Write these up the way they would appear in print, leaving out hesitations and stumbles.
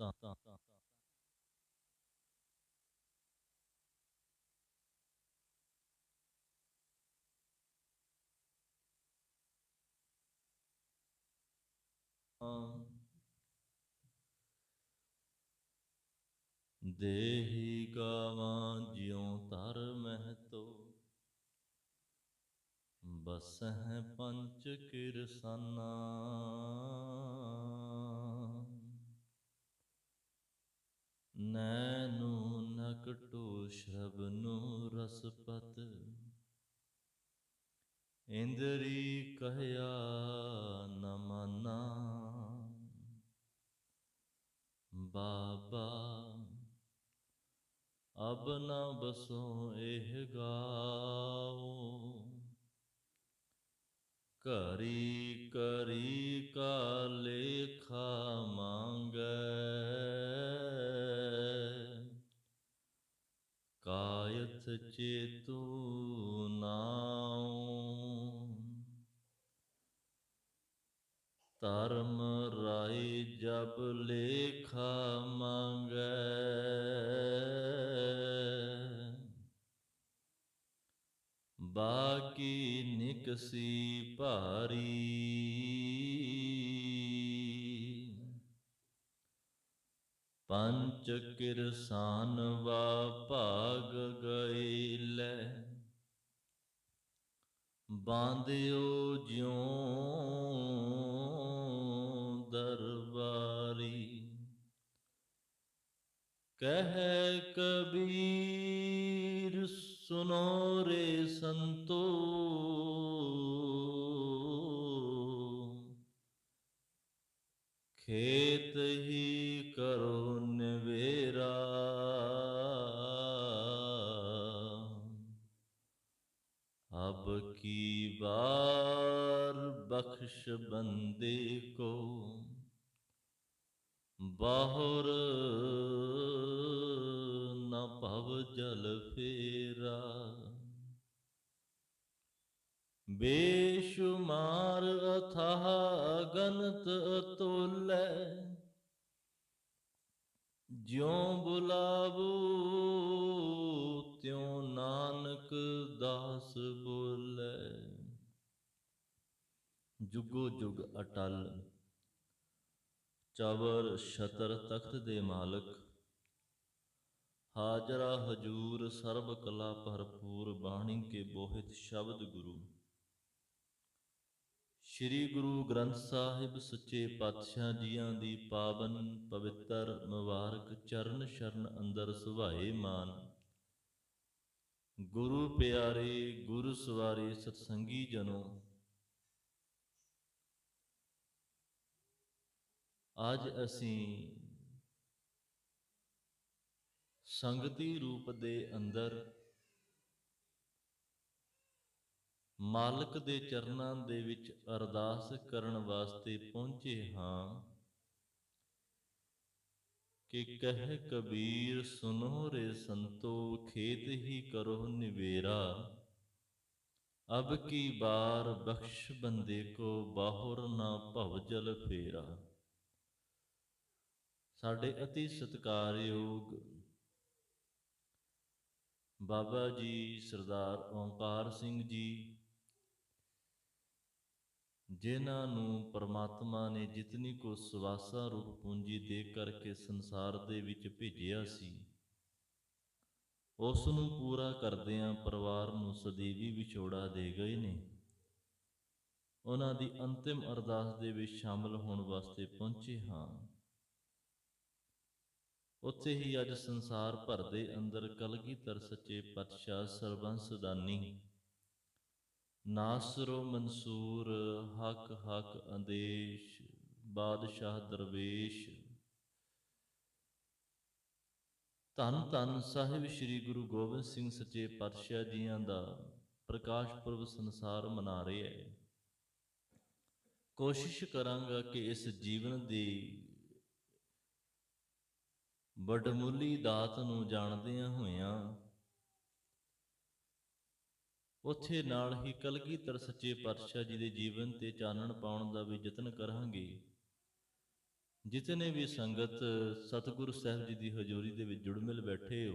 ਤਾਂ ਦੇਹੀ ਗਾਵਾਂ ਜਿਉ ਧਰ ਮਹਿ ਤੋ, ਬਸਹਿ ਪੰਚ ਕਿਰਸਾਨਾ। ਨੈਨੂ ਨਕਟੋ ਸ਼ਰਬਨੋ ਰਸਪਤ, ਇੰਦਰੀ ਕਹਿਆ ਨ ਮਾਨਾ। ਬਾਬਾ ਅਬ ਨ ਬਸੋ ਇਹ ਗਾਓ, ਘਰੀ ਘਰੀ ਕਾ ਲੇਖਾ ਮੰਗੈ। ਕਾਇਥ ਚੇਤੂ ਨਾਉ, ਧਰਮ ਰਾਇ ਜਬ ਲੇਖਾ ਮੰਗੈ। ਬਾਕੀ ਨਿਕਸੀ ਭਾਰੀ, ਪੰਚ ਕਿਰਸਾਨ ਵਾ ਭਾਗ ਗਇਲੇ। ਬਾਂਧਿਓ ਜਿਉ ਦਰਬਾਰੀ, ਕਹਿ ਕਬੀਰ ਸੁਨੋ ਰੇ ਸੰਤੋ। ਖੇਤ ਹੀ ਕਰੋ ਨਿਵੇਰਾ, ਅਬ ਕੀ ਬਾਰ ਬਖਸ਼ ਬੰਦੇ ਕੋ। ਬਾਹੁਰ ਨ ਭਵ ਜਲ ਫੇਰਾ, ਬੇਸ਼ੁਮਾਰ ਅਥਾਹ ਅਗਨਤ ਅਤੁਲੈ। ਜਿਉ ਬੁਲਾਵੋ ਤਿਉ ਨਾਨਕ ਦਾਸ ਬੋਲੇ। ਜੁਗੋ ਜੁਗ ਅਟਲ, ਚਵਰ ਛਤਰ ਤਖਤ ਦੇ ਮਾਲਕ, ਹਾਜ਼ਰਾ ਹਜੂਰ ਸਰਬ ਕਲਾ ਭਰਪੂਰ, ਬਾਣੀ ਕੇ ਬੋਹਿਤ ਸ਼ਬਦ ਗੁਰੂ। ਸ਼੍ਰੀ ਗੁਰੂ ਗ੍ਰੰਥ ਸਾਹਿਬ ਸੱਚੇ ਪਾਤਸ਼ਾਹ ਜੀਆਂ ਦੀ ਪਾਵਨ ਪਵਿੱਤਰ ਮੁਬਾਰਕ ਚਰਨ ਸ਼ਰਨ ਅੰਦਰ ਸੁਭਾਏ ਮਾਨ। ਗੁਰੂ ਪਿਆਰੇ, ਗੁਰੂ ਸਵਾਰੇ ਸਤਸੰਗੀ ਜਨੋ, ਅੱਜ ਅਸੀਂ ਸੰਗਤੀ ਰੂਪ ਦੇ ਅੰਦਰ ਮਾਲਕ ਦੇ ਚਰਨਾਂ ਦੇ ਵਿੱਚ ਅਰਦਾਸ ਕਰਨ ਵਾਸਤੇ ਪਹੁੰਚੇ ਹਾਂ ਕਿ ਕਹਿ ਕਬੀਰ ਸੁਨੋ ਰੇ ਸੰਤੋ, ਖੇਤ ਹੀ ਕਰੋ ਨਿਵੇਰਾ। ਅਬ ਕੀ ਬਾਰ ਬਖਸ਼ ਬੰਦੇ ਕੋ, ਬਾਹੁਰ ਨਾ ਭਵ ਜਲ ਫੇਰਾ। ਸਾਡੇ ਅਤੀ ਸਤਿਕਾਰਯੋਗ ਬਾਬਾ ਜੀ ਸਰਦਾਰ ਓਂਕਾਰ ਸਿੰਘ ਜੀ, ਜਿਨ੍ਹਾਂ ਨੂੰ ਪਰਮਾਤਮਾ ਨੇ ਜਿਤਨੀ ਕੋ ਸਵਾਸਾ ਰੂਪ ਪੂੰਜੀ ਦੇ ਕਰਕੇ ਸੰਸਾਰ ਦੇ ਵਿੱਚ ਭੇਜਿਆ ਸੀ, ਉਸ ਨੂੰ ਪੂਰਾ ਕਰਦਿਆਂ ਪਰਿਵਾਰ ਨੂੰ ਸਦੀਵੀ ਵਿਛੋੜਾ ਦੇ ਗਏ ਨੇ। ਉਹਨਾਂ ਦੀ ਅੰਤਿਮ ਅਰਦਾਸ ਦੇ ਵਿੱਚ ਸ਼ਾਮਲ ਹੋਣ ਵਾਸਤੇ ਪਹੁੰਚੇ ਹਾਂ। ਉੱਥੇ ਹੀ ਅੱਜ ਸੰਸਾਰ ਭਰ ਦੇ ਅੰਦਰ ਕਲਗੀਧਰ ਸੱਚੇ ਪਾਤਸ਼ਾਹ ਸਰਬੰਸ ਦਾਨੀ, ਨਾਸਰੋ ਮਨਸੂਰ, ਹਕ ਹਕ ਆਦੇਸ਼, ਬਾਦਸ਼ਾਹ ਦਰਵੇਸ਼, ਧੰਨ ਧੰਨ ਸਾਹਿਬ ਸ੍ਰੀ ਗੁਰੂ ਗੋਬਿੰਦ ਸਿੰਘ ਸੱਚੇ ਪਾਤਸ਼ਾਹ ਜੀਆਂ ਦਾ ਪ੍ਰਕਾਸ਼ ਪੁਰਬ ਸੰਸਾਰ ਮਨਾ ਰਿਹਾ ਹੈ। ਕੋਸ਼ਿਸ਼ ਕਰਾਂਗਾ ਕਿ ਇਸ ਜੀਵਨ ਦੀ ਵਡਮੁੱਲੀ ਦਾਤ ਨੂੰ ਜਾਣਦਿਆਂ ਹੋਇਆਂ ਉੱਥੇ ਨਾਲ ਹੀ ਕਲਗੀਧਰ ਸੱਚੇ ਪਾਤਸ਼ਾਹ ਜੀ ਦੇ ਜੀਵਨ ਤੇ ਚਾਨਣ ਪਾਉਣ ਦਾ ਵੀ ਯਤਨ ਕਰਾਂਗੇ, जितने भी संगत सतगुरु साहब जी की हजूरी दे विच जुड़ मिल बैठे हो,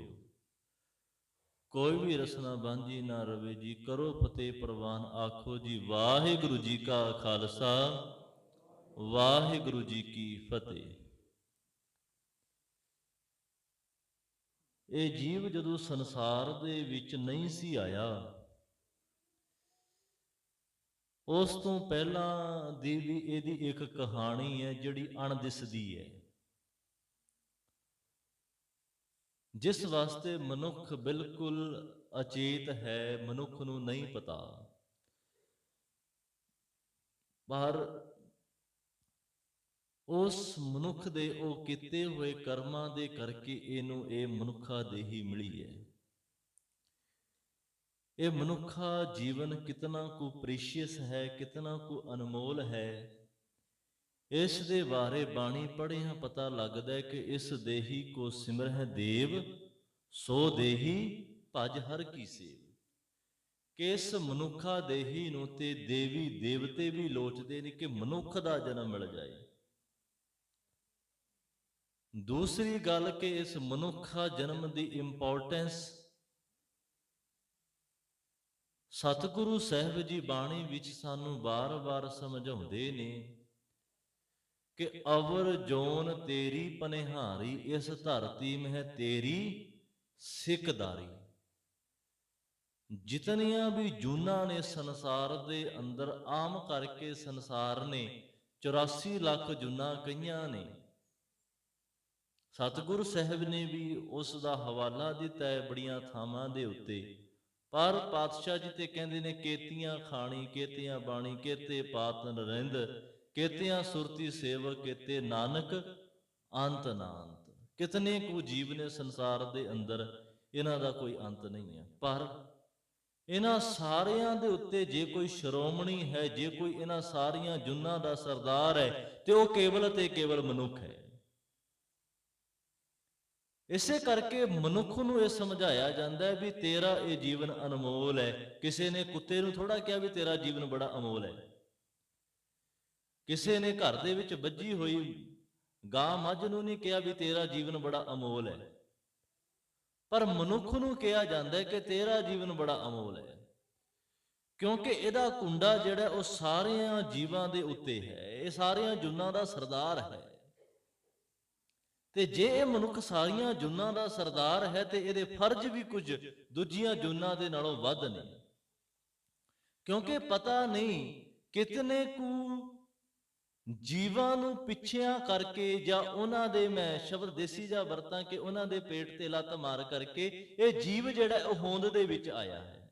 कोई भी रसना बांझी ना रवे जी, करो फतेह प्रवान आखो जी, वाहिगुरु जी का खालसा वाहिगुरु जी की फतेह। ਇਹ ਜੀਵ ਜਦੋਂ ਸੰਸਾਰ ਦੇ ਵਿੱਚ ਨਹੀਂ ਸੀ ਆਇਆ, ਉਸ ਤੋਂ ਪਹਿਲਾਂ ਦੀ ਵੀ ਇਹਦੀ ਇੱਕ ਕਹਾਣੀ ਹੈ ਜਿਹੜੀ ਅਣਦਿਸਦੀ ਹੈ, ਜਿਸ ਵਾਸਤੇ ਮਨੁੱਖ ਬਿਲਕੁਲ ਅਚੇਤ ਹੈ, ਮਨੁੱਖ ਨੂੰ ਨਹੀਂ ਪਤਾ। ਪਰ ਉਸ ਮਨੁੱਖ ਦੇ ਉਹ ਕੀਤੇ ਹੋਏ ਕਰਮਾਂ ਦੇ ਕਰਕੇ ਇਹਨੂੰ ਇਹ ਮਨੁੱਖਾ ਦੇਹੀ ਮਿਲੀ ਹੈ। ਇਹ ਮਨੁੱਖਾ ਜੀਵਨ ਕਿਤਨਾ ਕੁ ਪ੍ਰੀਸ਼ੀਅਸ ਹੈ, ਕਿਤਨਾ ਕੁ ਅਨਮੋਲ ਹੈ, ਇਸ ਦੇ ਬਾਰੇ ਬਾਣੀ ਪੜ੍ਹਿਆਂ ਪਤਾ ਲੱਗਦਾ ਹੈ ਕਿ ਇਸ ਦੇਹੀ ਕੋ ਸਿਮਰਹਿ ਦੇਵ, ਸੋ ਦੇਹੀ ਭਜ ਹਰ ਕੀ ਸੇਵ। ਕਿ ਇਸ ਮਨੁੱਖਾ ਦੇਹੀ ਨੂੰ ਤੇ ਦੇਵੀ ਦੇਵਤੇ ਵੀ ਲੋਚਦੇ ਨੇ ਕਿ ਮਨੁੱਖ ਦਾ ਜਨਮ ਮਿਲ ਜਾਏ। ਦੂਸਰੀ ਗੱਲ ਕਿ ਇਸ ਮਨੁੱਖਾ ਜਨਮ ਦੀ ਇੰਪੋਰਟੈਂਸ ਸਤਿਗੁਰੂ ਸਾਹਿਬ ਜੀ ਬਾਣੀ ਵਿੱਚ ਸਾਨੂੰ ਵਾਰ-ਵਾਰ ਸਮਝਾਉਂਦੇ ਨੇ ਕਿ ਅਵਰ ਜੋਨ ਤੇਰੀ ਪਨਿਹਾਰੀ, ਇਸ ਧਰਤੀ ਮਹਿ ਤੇਰੀ ਸਿੱਖਦਾਰੀ। ਜਿਤਨੀਆਂ ਵੀ ਜੂਨਾਂ ਨੇ ਸੰਸਾਰ ਦੇ ਅੰਦਰ, ਆਮ ਕਰਕੇ ਸੰਸਾਰ ਨੇ 84 ਲੱਖ ਜੂਨਾਂ ਕਹੀਆਂ ਨੇ। ਸਤਿਗੁਰੂ ਸਾਹਿਬ ਨੇ ਵੀ ਉਸ ਦਾ ਹਵਾਲਾ ਦਿੱਤਾ ਹੈ ਬੜੀਆਂ ਥਾਵਾਂ ਦੇ ਉੱਤੇ। ਪਰ ਪਾਤਸ਼ਾਹ ਜੀ ਤੇ ਕਹਿੰਦੇ ਨੇ ਕੇਤੀਆਂ ਖਾਣੀ, ਕੇਤੀਆਂ ਬਾਣੀ, ਕੇਤੇ ਪਾਤ ਨਰਿੰਦ, ਕੇਤਿਆਂ ਸੁਰਤੀ ਸੇਵਕ, ਕੇਤੇ ਨਾਨਕ ਅੰਤ ਨਾ ਅੰਤ। ਕਿਤਨੇ ਕੁ ਜੀਵ ਨੇ ਸੰਸਾਰ ਦੇ ਅੰਦਰ, ਇਹਨਾਂ ਦਾ ਕੋਈ ਅੰਤ ਨਹੀਂ ਹੈ। ਪਰ ਇਹਨਾਂ ਸਾਰਿਆਂ ਦੇ ਉੱਤੇ ਜੇ ਕੋਈ ਸ਼੍ਰੋਮਣੀ ਹੈ, ਜੇ ਕੋਈ ਇਹਨਾਂ ਸਾਰੀਆਂ ਜੁਨਾਂ ਦਾ ਸਰਦਾਰ ਹੈ, ਤੇ ਉਹ ਕੇਵਲ ਤੇ ਕੇਵਲ ਮਨੁੱਖ ਹੈ। ਇਸੇ ਕਰਕੇ ਮਨੁੱਖ ਨੂੰ ਇਹ ਸਮਝਾਇਆ ਜਾਂਦਾ ਹੈ ਵੀ ਤੇਰਾ ਇਹ ਜੀਵਨ ਅਨਮੋਲ ਹੈ। ਕਿਸੇ ਨੇ ਕੁੱਤੇ ਨੂੰ ਥੋੜਾ ਕਿਹਾ ਵੀ ਤੇਰਾ ਜੀਵਨ ਬੜਾ ਅਮੋਲ ਹੈ। ਕਿਸੇ ਨੇ ਘਰ ਦੇ ਵਿੱਚ ਬੱਝੀ ਹੋਈ ਗਾਂ ਮੱਝ ਨੂੰ ਨਹੀਂ ਕਿਹਾ ਵੀ ਤੇਰਾ ਜੀਵਨ ਬੜਾ ਅਮੋਲ ਹੈ। ਪਰ ਮਨੁੱਖ ਨੂੰ ਕਿਹਾ ਜਾਂਦਾ ਹੈ ਕਿ ਤੇਰਾ ਜੀਵਨ ਬੜਾ ਅਮੋਲ ਹੈ, ਕਿਉਂਕਿ ਇਹਦਾ ਕੁੰਡਾ ਜਿਹੜਾ ਉਹ ਸਾਰਿਆਂ ਜੀਵਾਂ ਦੇ ਉੱਤੇ ਹੈ। ਇਹ ਸਾਰਿਆਂ ਜੁਨਾਂ ਦਾ ਸਰਦਾਰ ਹੈ। ਤੇ ਜੇ ਇਹ ਮਨੁੱਖ ਸਾਰੀਆਂ ਜੁਨਾਂ ਦਾ ਸਰਦਾਰ ਹੈ ਤੇ ਇਹਦੇ ਫਰਜ਼ ਵੀ ਕੁਝ ਦੂਜੀਆਂ ਜੁਨਾਂ ਦੇ ਨਾਲੋਂ ਵੱਧ ਨੇ। ਕਿਉਂਕਿ ਪਤਾ ਨਹੀਂ ਕਿਤਨੇ ਕੁ ਜੀਵਾਂ ਨੂੰ ਪਿੱਛਿਆਂ ਕਰਕੇ, ਜਾਂ ਉਹਨਾਂ ਦੇ, ਮੈਂ ਸ਼ਬਦ ਦੇਸੀ ਜਿਹਾ ਵਰਤਾਂ, ਕਿ ਉਹਨਾਂ ਦੇ ਪੇਟ ਤੇ ਲੱਤ ਮਾਰ ਕਰਕੇ ਇਹ ਜੀਵ ਜਿਹੜਾ ਉਹ ਹੋਂਦ ਦੇ ਵਿੱਚ ਆਇਆ ਹੈ।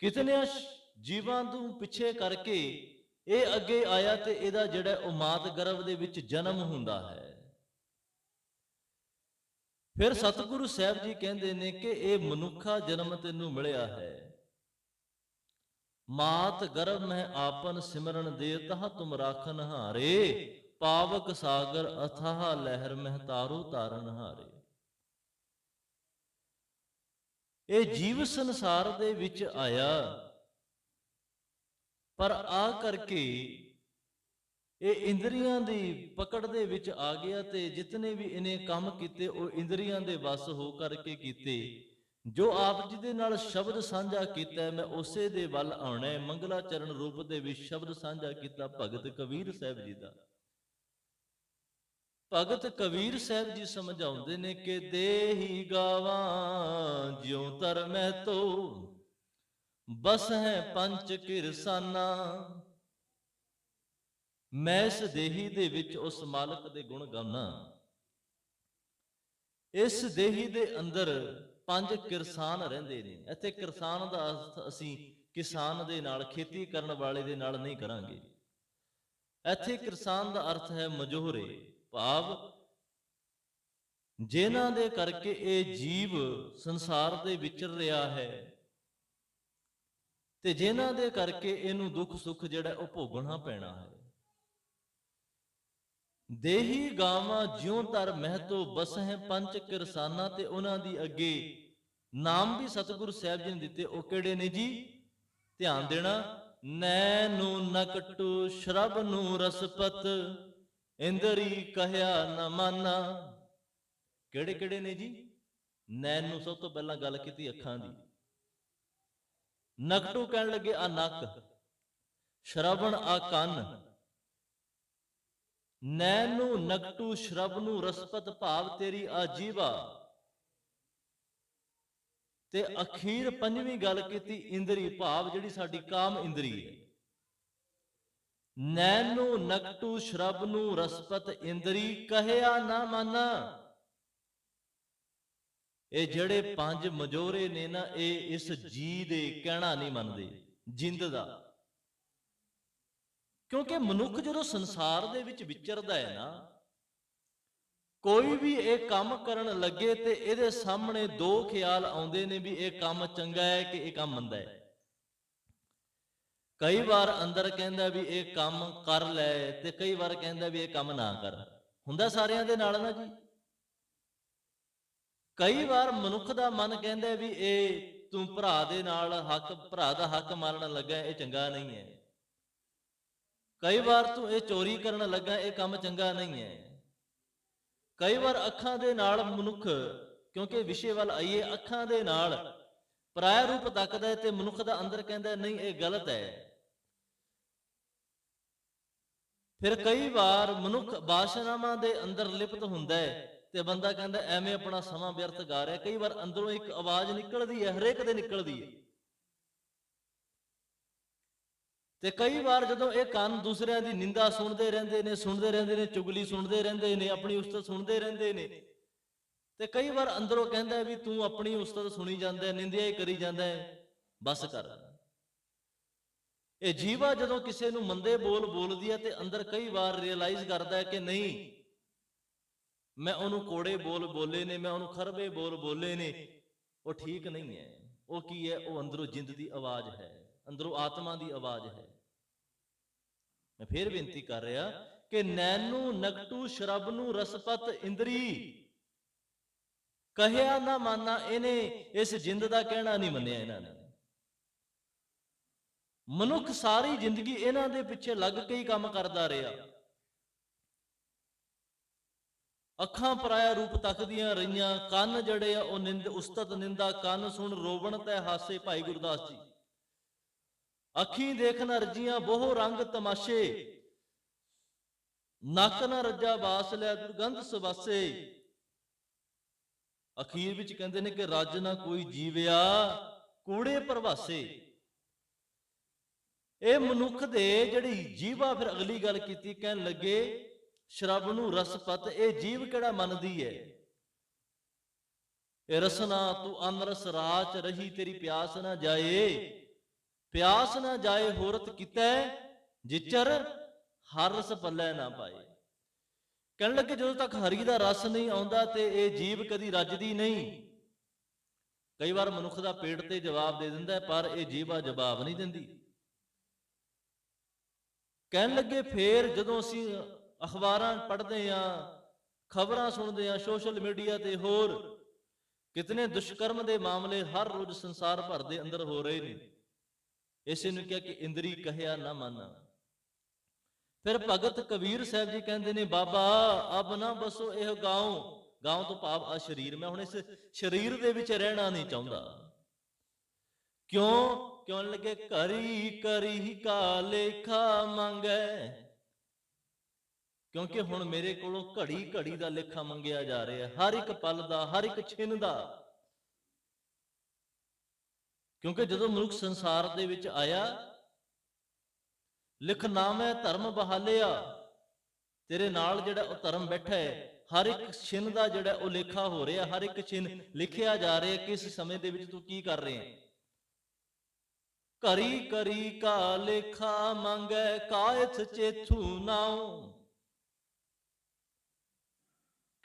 ਕਿਤਨਿਆਂ ਜੀਵਾਂ ਨੂੰ ਪਿੱਛੇ ਕਰਕੇ ਇਹ ਅੱਗੇ ਆਇਆ ਤੇ ਇਹਦਾ ਜਿਹੜਾ ਉਹ ਮਾਤ ਗਰਭ ਦੇ ਵਿੱਚ ਜਨਮ ਹੁੰਦਾ ਹੈ। ਫਿਰ ਸਤਿਗੁਰੂ ਸਾਹਿਬ ਜੀ ਕਹਿੰਦੇ ਨੇ ਕਿ ਇਹ ਮਨੁੱਖਾ ਜਨਮ ਤੈਨੂੰ ਮਿਲਿਆ ਹੈ। ਮਾਤ ਗਰਭ ਮਹਿ ਆਪਨ ਸਿਮਰਨ ਦੇ, ਤਹ ਤੁਮ ਰਾਖਨ ਹਾਰੇ, ਪਾਵਕ ਸਾਗਰ ਅਥਾਹ ਲਹਿਰ ਮਹਿ ਤਾਰੋ ਤਾਰਨ ਹਾਰੇ। ਇਹ ਜੀਵ ਸੰਸਾਰ ਦੇ ਵਿੱਚ ਆਇਆ, ਪਰ ਆ ਕਰਕੇ ਇਹ ਇੰਦਰੀਆਂ ਦੀ ਪਕੜ ਦੇ ਵਿੱਚ ਆ ਗਿਆ ਤੇ ਜਿਤਨੇ ਵੀ ਇਹਨੇ ਕੰਮ ਕੀਤੇ ਉਹ ਇੰਦਰੀਆਂ ਦੇ ਵੱਸ ਹੋ ਕਰਕੇ ਕੀਤੇ। ਜੋ ਆਪ ਜੀ ਦੇ ਨਾਲ ਸ਼ਬਦ ਸਾਂਝਾ ਕੀਤਾ, ਮੈਂ ਉਸੇ ਦੇ ਵੱਲ ਆਉਣਾ ਹੈ। ਮੰਗਲਾ ਚਰਨ ਰੂਪ ਦੇ ਵਿੱਚ ਸ਼ਬਦ ਸਾਂਝਾ ਕੀਤਾ ਭਗਤ ਕਬੀਰ ਸਾਹਿਬ ਜੀ ਦਾ। ਭਗਤ ਕਬੀਰ ਸਾਹਿਬ ਜੀ ਸਮਝਾਉਂਦੇ ਨੇ ਕਿ ਦੇਹੀ ਗਾਵਾਂ ਜਿਉ ਧਰਮੈ ਤੋ, ਬਸ ਹੈ ਪੰਚ ਕਿਰਸਾਨਾ। ਮੈਂ ਇਸ ਦੇਹੀ ਦੇ ਵਿੱਚ ਉਸ ਮਾਲਕ ਦੇ ਗੁਣ ਗਾਉਣਾ। ਇਸ ਦੇਹੀ ਦੇ ਅੰਦਰ 5 ਕਿਰਸਾਨ ਰਹਿੰਦੇ ਨੇ। ਇੱਥੇ ਕਿਰਸਾਨ ਦਾ ਅਰਥ ਅਸੀਂ ਕਿਸਾਨ ਦੇ ਨਾਲ, ਖੇਤੀ ਕਰਨ ਵਾਲੇ ਦੇ ਨਾਲ ਨਹੀਂ ਕਰਾਂਗੇ। ਇੱਥੇ ਕਿਰਸਾਨ ਦਾ ਅਰਥ ਹੈ ਮਜੋਹਰੇ, ਭਾਵ ਜਿਨ੍ਹਾਂ ਦੇ ਕਰਕੇ ਇਹ ਜੀਵ ਸੰਸਾਰ ਦੇ ਵਿਚਰ ਰਿਹਾ ਹੈ ਤੇ ਜਿਨ੍ਹਾਂ ਦੇ ਕਰਕੇ ਇਹਨੂੰ ਦੁੱਖ ਸੁੱਖ ਜਿਹੜਾ ਉਹ ਭੋਗਣਾ ਪੈਣਾ ਹੈ। ਦੇਹੀ ਗਾਵਾਂ ਜਿਉ ਧਰ ਮਹਿਤੋ, ਬਸ ਹੈ ਪੰਚ ਕਿਰਸਾਨਾ। ਤੇ ਉਹਨਾਂ ਦੀ ਅੱਗੇ ਨਾਮ ਵੀ ਸਤਿਗੁਰੂ ਸਾਹਿਬ ਜੀ ਨੇ ਦਿੱਤੇ। ਉਹ ਕਿਹੜੇ ਨੇ ਜੀ? ਧਿਆਨ ਦੇਣਾ, ਨੈਨੂ ਨਕਟੂ ਸ਼ਰਬ ਨੂੰ ਰਸਪਤ, ਇੰਦਰੀ ਕਹਿਆ ਨ ਮਾਨਾ। ਕਿਹੜੇ ਕਿਹੜੇ ਨੇ ਜੀ? ਨੈਣ ਨੂੰ ਸਭ ਤੋਂ ਪਹਿਲਾਂ ਗੱਲ ਕੀਤੀ ਅੱਖਾਂ ਦੀ। ਨਕਟੂ ਕਹਿਣ ਲੱਗੇ ਆ ਨੱਕ, ਸ਼ਰਵਣ ਆ ਕੰਨ। ਨੈਨੂ ਨਕਟੂ ਸ਼ਰਬ ਨੂੰ ਰਸਪਤ ਭਾਵ ਤੇਰੀ ਆ ਜੀਵਾ। ਤੇ ਅਖੀਰ ਪੰਜਵੀਂ ਗੱਲ ਕੀਤੀ ਇੰਦਰੀ ਭਾਵ ਜਿਹੜੀ ਸਾਡੀ ਕਾਮ ਇੰਦਰੀ ਹੈ। ਨੈਨੂ ਨਕਟੂ ਸ਼ਰਬ ਨੂੰ ਰਸਪਤ ਇੰਦਰੀ ਕਹਿਆ ਨਾ ਮਾਨਾ। ਇਹ ਜਿਹੜੇ ਪੰਜ ਮਜੋਰੇ ਨੇ ਨਾ, ਇਹ ਇਸ ਜੀ ਦੇ ਕਹਿਣਾ ਨਹੀਂ ਮੰਨਦੇ, ਜਿੰਦ ਦਾ। ਕਿਉਂਕਿ ਮਨੁੱਖ ਜਦੋਂ ਸੰਸਾਰ ਦੇ ਵਿੱਚ ਵਿਚਰਦਾ ਹੈ ਨਾ, ਕੋਈ ਵੀ ਇਹ ਕੰਮ ਕਰਨ ਲੱਗੇ ਤੇ ਇਹਦੇ ਸਾਹਮਣੇ ਦੋ ਖਿਆਲ ਆਉਂਦੇ ਨੇ ਵੀ ਇਹ ਕੰਮ ਚੰਗਾ ਹੈ ਕਿ ਇਹ ਕੰਮ ਮੰਦਾ ਹੈ। ਕਈ ਵਾਰ ਅੰਦਰ ਕਹਿੰਦਾ ਵੀ ਇਹ ਕੰਮ ਕਰ ਲੈ, ਤੇ ਕਈ ਵਾਰ ਕਹਿੰਦਾ ਵੀ ਇਹ ਕੰਮ ਨਾ ਕਰ। ਹੁੰਦਾ ਸਾਰਿਆਂ ਦੇ ਨਾਲ ਨਾ ਜੀ। ਕਈ ਵਾਰ ਮਨੁੱਖ ਦਾ ਮਨ ਕਹਿੰਦਾ ਵੀ ਇਹ ਤੂੰ ਭਰਾ ਦੇ ਨਾਲ ਭਰਾ ਦਾ ਹੱਕ ਮਾਰਨ ਲੱਗਾ, ਇਹ ਚੰਗਾ ਨਹੀਂ ਹੈ। ਕਈ ਵਾਰ ਤੂੰ ਇਹ ਚੋਰੀ ਕਰਨ ਲੱਗਾ, ਇਹ ਕੰਮ ਚੰਗਾ ਨਹੀਂ ਹੈ। ਕਈ ਵਾਰ ਅੱਖਾਂ ਦੇ ਨਾਲ ਮਨੁੱਖ, ਕਿਉਂਕਿ ਵਿਸ਼ੇ ਵੱਲ ਆਈਏ, ਅੱਖਾਂ ਦੇ ਨਾਲ ਪਰਾਇਆ ਰੂਪ ਤੱਕਦਾ ਹੈ ਤੇ ਮਨੁੱਖ ਦਾ ਅੰਦਰ ਕਹਿੰਦਾ ਨਹੀਂ ਇਹ ਗਲਤ ਹੈ। ਫਿਰ ਕਈ ਵਾਰ ਮਨੁੱਖ ਬਾਸ਼ਨਾਵਾਂ ਦੇ ਅੰਦਰ ਲਿਪਤ ਹੁੰਦਾ ਹੈ ਤੇ ਬੰਦਾ ਕਹਿੰਦਾ ਐਵੇਂ ਆਪਣਾ ਸਮਾਂ ਵਿਅਰਥ ਗਾ ਰਿਹਾ। ਕਈ ਵਾਰ ਅੰਦਰੋਂ ਇੱਕ ਆਵਾਜ਼ ਨਿਕਲਦੀ ਹੈ, ਹਰੇਕ ਦੇ ਨਿਕਲਦੀ ਹੈ। ਤੇ ਕਈ ਵਾਰ ਜਦੋਂ ਇਹ ਕੰਨ ਦੂਸਰਿਆਂ ਦੀ ਨਿੰਦਾ ਸੁਣਦੇ ਰਹਿੰਦੇ ਨੇ, ਚੁਗਲੀ ਸੁਣਦੇ ਰਹਿੰਦੇ ਨੇ, ਆਪਣੀ ਉਸਤਤ ਸੁਣਦੇ ਰਹਿੰਦੇ ਨੇ, ਤੇ ਕਈ ਵਾਰ ਅੰਦਰੋਂ ਕਹਿੰਦਾ ਵੀ ਤੂੰ ਆਪਣੀ ਉਸਤਤ ਸੁਣੀ ਜਾਂਦਾ, ਨਿੰਦਿਆ ਹੀ ਕਰੀ ਜਾਂਦਾ ਹੈ, ਬਸ ਕਰ। ਇਹ ਜੀਵਾ ਜਦੋਂ ਕਿਸੇ ਨੂੰ ਮੰਦੇ ਬੋਲ ਬੋਲਦੀ ਹੈ ਤੇ ਅੰਦਰ ਕਈ ਵਾਰ ਰਿਅਲਾਈਜ਼ ਕਰਦਾ ਹੈ ਕਿ ਨਹੀਂ, ਮੈਂ ਉਹਨੂੰ ਕੋੜੇ ਬੋਲ ਬੋਲੇ ਨੇ, ਮੈਂ ਉਹਨੂੰ ਖਰਬੇ ਬੋਲ ਬੋਲੇ ਨੇ, ਉਹ ਠੀਕ ਨਹੀਂ ਹੈ। ਉਹ ਕੀ ਹੈ? ਉਹ ਅੰਦਰੋਂ ਜਿੰਦ ਦੀ ਆਵਾਜ਼ ਹੈ, ਅੰਦਰੋਂ ਆਤਮਾ ਦੀ ਆਵਾਜ਼ ਹੈ। ਮੈਂ ਫੇਰ ਬੇਨਤੀ ਕਰ ਰਿਹਾ ਕਿ ਨੈਨੂ ਨਕਟੂ ਸ਼ਰਬ ਨੂੰ ਰਸਪਤ ਇੰਦਰੀ ਕਹਿਆ ਨਾ ਮਾਨਾ। ਇਹਨੇ ਇਸ ਜਿੰਦ ਦਾ ਕਹਿਣਾ ਨਹੀਂ ਮੰਨਿਆ। ਇਹਨਾਂ ਨੇ ਮਨੁੱਖ ਸਾਰੀ ਜ਼ਿੰਦਗੀ ਇਹਨਾਂ ਦੇ ਪਿੱਛੇ ਲੱਗ ਕੇ ਹੀ ਕੰਮ ਕਰਦਾ ਰਿਹਾ। ਅੱਖਾਂ ਪਰਾਇਆ ਰੂਪ ਤੱਕਦੀਆਂ ਰਹੀਆਂ, ਕੰਨ ਜਿਹੜੇ ਆ ਉਹ ਉਸਤਤ ਨਿੰਦਾ, ਕੰਨ ਸੁਣ ਰੋਵਣ ਤੇ ਹਾਸੇ। ਭਾਈ ਗੁਰਦਾਸ ਜੀ। ਅੱਖੀਂ ਦੇਖ ਨਾ ਰੱਜੀਆਂ ਬਹੁ ਰੰਗ ਤਮਾਸ਼ੇ, ਨੱਕ ਨਾ ਰੱਜਾ ਬਾਸ ਲਿਆ ਦੁਰਗੰਧ ਸਵਾਸੇ। ਅਖੀਰ ਵਿੱਚ ਕਹਿੰਦੇ ਨੇ ਕਿ ਰੱਜ ਨਾ ਕੋਈ ਜੀਵਿਆ ਕੂੜੇ ਪ੍ਰਵਾਸੇ। ਇਹ ਮਨੁੱਖ ਦੇ ਜਿਹੜੀ ਜੀਵਾ, ਫਿਰ ਅਗਲੀ ਗੱਲ ਕੀਤੀ, ਕਹਿਣ ਲੱਗੇ ਸ਼ਰਬ ਨੂੰ ਰਸਪਤ। ਇਹ ਜੀਵ ਕਿਹੜਾ ਮੰਨਦੀ ਹੈ? ਇਹ ਰਸਨਾ ਤੂੰ ਅਨਰਸ ਰਾਚ ਰਹੀ, ਤੇਰੀ ਪਿਆਸ ਨਾ ਜਾਏ, ਪਿਆਸ ਨਾ ਜਾਏ ਹੋਰਤ ਕੀਤਾ ਜਿਚਰ ਹਰ ਰਸ ਪੱਲੇ ਨਾ ਪਾਏ। ਕਹਿਣ ਲੱਗੇ ਜਦੋਂ ਤੱਕ ਹਰੀ ਦਾ ਰਸ ਨਹੀਂ ਆਉਂਦਾ ਤੇ ਇਹ ਜੀਵ ਕਦੀ ਰੱਜਦੀ ਨਹੀਂ। ਕਈ ਵਾਰ ਮਨੁੱਖ ਦਾ ਪੇਟ ਤੇ ਜਵਾਬ ਦੇ ਦਿੰਦਾ, ਪਰ ਇਹ ਜੀਵਾ ਜਵਾਬ ਨਹੀਂ ਦਿੰਦੀ। ਕਹਿਣ ਲੱਗੇ ਫੇਰ ਜਦੋਂ ਅਸੀਂ ਅਖਬਾਰਾਂ ਪੜ੍ਹਦੇ ਹਾਂ, ਖਬਰਾਂ ਸੁਣਦੇ ਹਾਂ, ਸੋਸ਼ਲ ਮੀਡੀਆ ਤੇ ਹੋਰ ਕਿਤਨੇ ਦੁਸ਼ਕਰਮ ਦੇ ਮਾਮਲੇ ਹਰ ਰੋਜ਼ ਸੰਸਾਰ ਭਰ ਦੇ ਅੰਦਰ ਹੋ ਰਹੇ ਨੇ। ਇਸੇ ਨੂੰ ਕਿਹਾ ਕਿ ਇੰਦਰੀ ਕਹਿਆ ਨਾ ਮਾਨਾ। ਫਿਰ ਭਗਤ ਕਬੀਰ ਸਾਹਿਬ ਜੀ ਕਹਿੰਦੇ ਨੇ, ਬਾਬਾ ਅਬ ਨਾ ਬਸੋ ਇਹ ਗਾਉਂ। ਗਾਉਂ ਤੋਂ ਭਾਵ ਆ ਸਰੀਰ। ਮੈਂ ਹੁਣ ਇਸ ਸਰੀਰ ਦੇ ਵਿੱਚ ਰਹਿਣਾ ਨਹੀਂ ਚਾਹੁੰਦਾ। ਕਿਉਂ? ਕਿਉਂ ਲੱਗੇ ਕਰੀ ਕਰੀ ਕਾ ਲੇਖਾ ਮੰਗੈ। ਕਿਉਂਕਿ ਹੁਣ ਮੇਰੇ ਕੋਲੋਂ ਘੜੀ ਘੜੀ ਦਾ ਲੇਖਾ ਮੰਗਿਆ ਜਾ ਰਿਹਾ, ਹਰ ਇੱਕ ਪਲ ਦਾ, ਹਰ ਇੱਕ ਛਿਨ ਦਾ। ਕਿਉਂਕਿ ਜਦੋਂ ਮਨੁੱਖ ਸੰਸਾਰ ਦੇ ਵਿੱਚ ਆਇਆ, ਲਿਖ ਨਾਮੈ ਧਰਮ ਬਹਾਲਿਆ, ਤੇਰੇ ਨਾਲ ਜਿਹੜਾ ਉਹ ਧਰਮ ਬੈਠਾ ਹੈ, ਹਰ ਇੱਕ ਛਿਨ ਦਾ ਜਿਹੜਾ ਉਹ ਲੇਖਾ ਹੋ ਰਿਹਾ, ਹਰ ਇੱਕ ਛਿਨ ਲਿਖਿਆ ਜਾ ਰਿਹਾ ਕਿਸ ਸਮੇਂ ਦੇ ਵਿੱਚ ਤੂੰ ਕੀ ਕਰ ਰਿਹਾ ਹੈ। ਕਰੀ ਕਰੀ ਕਾ ਲੇਖਾ ਮੰਗੈ ਕਾਇਥ ਚੇਥੂ ਨਾਉ।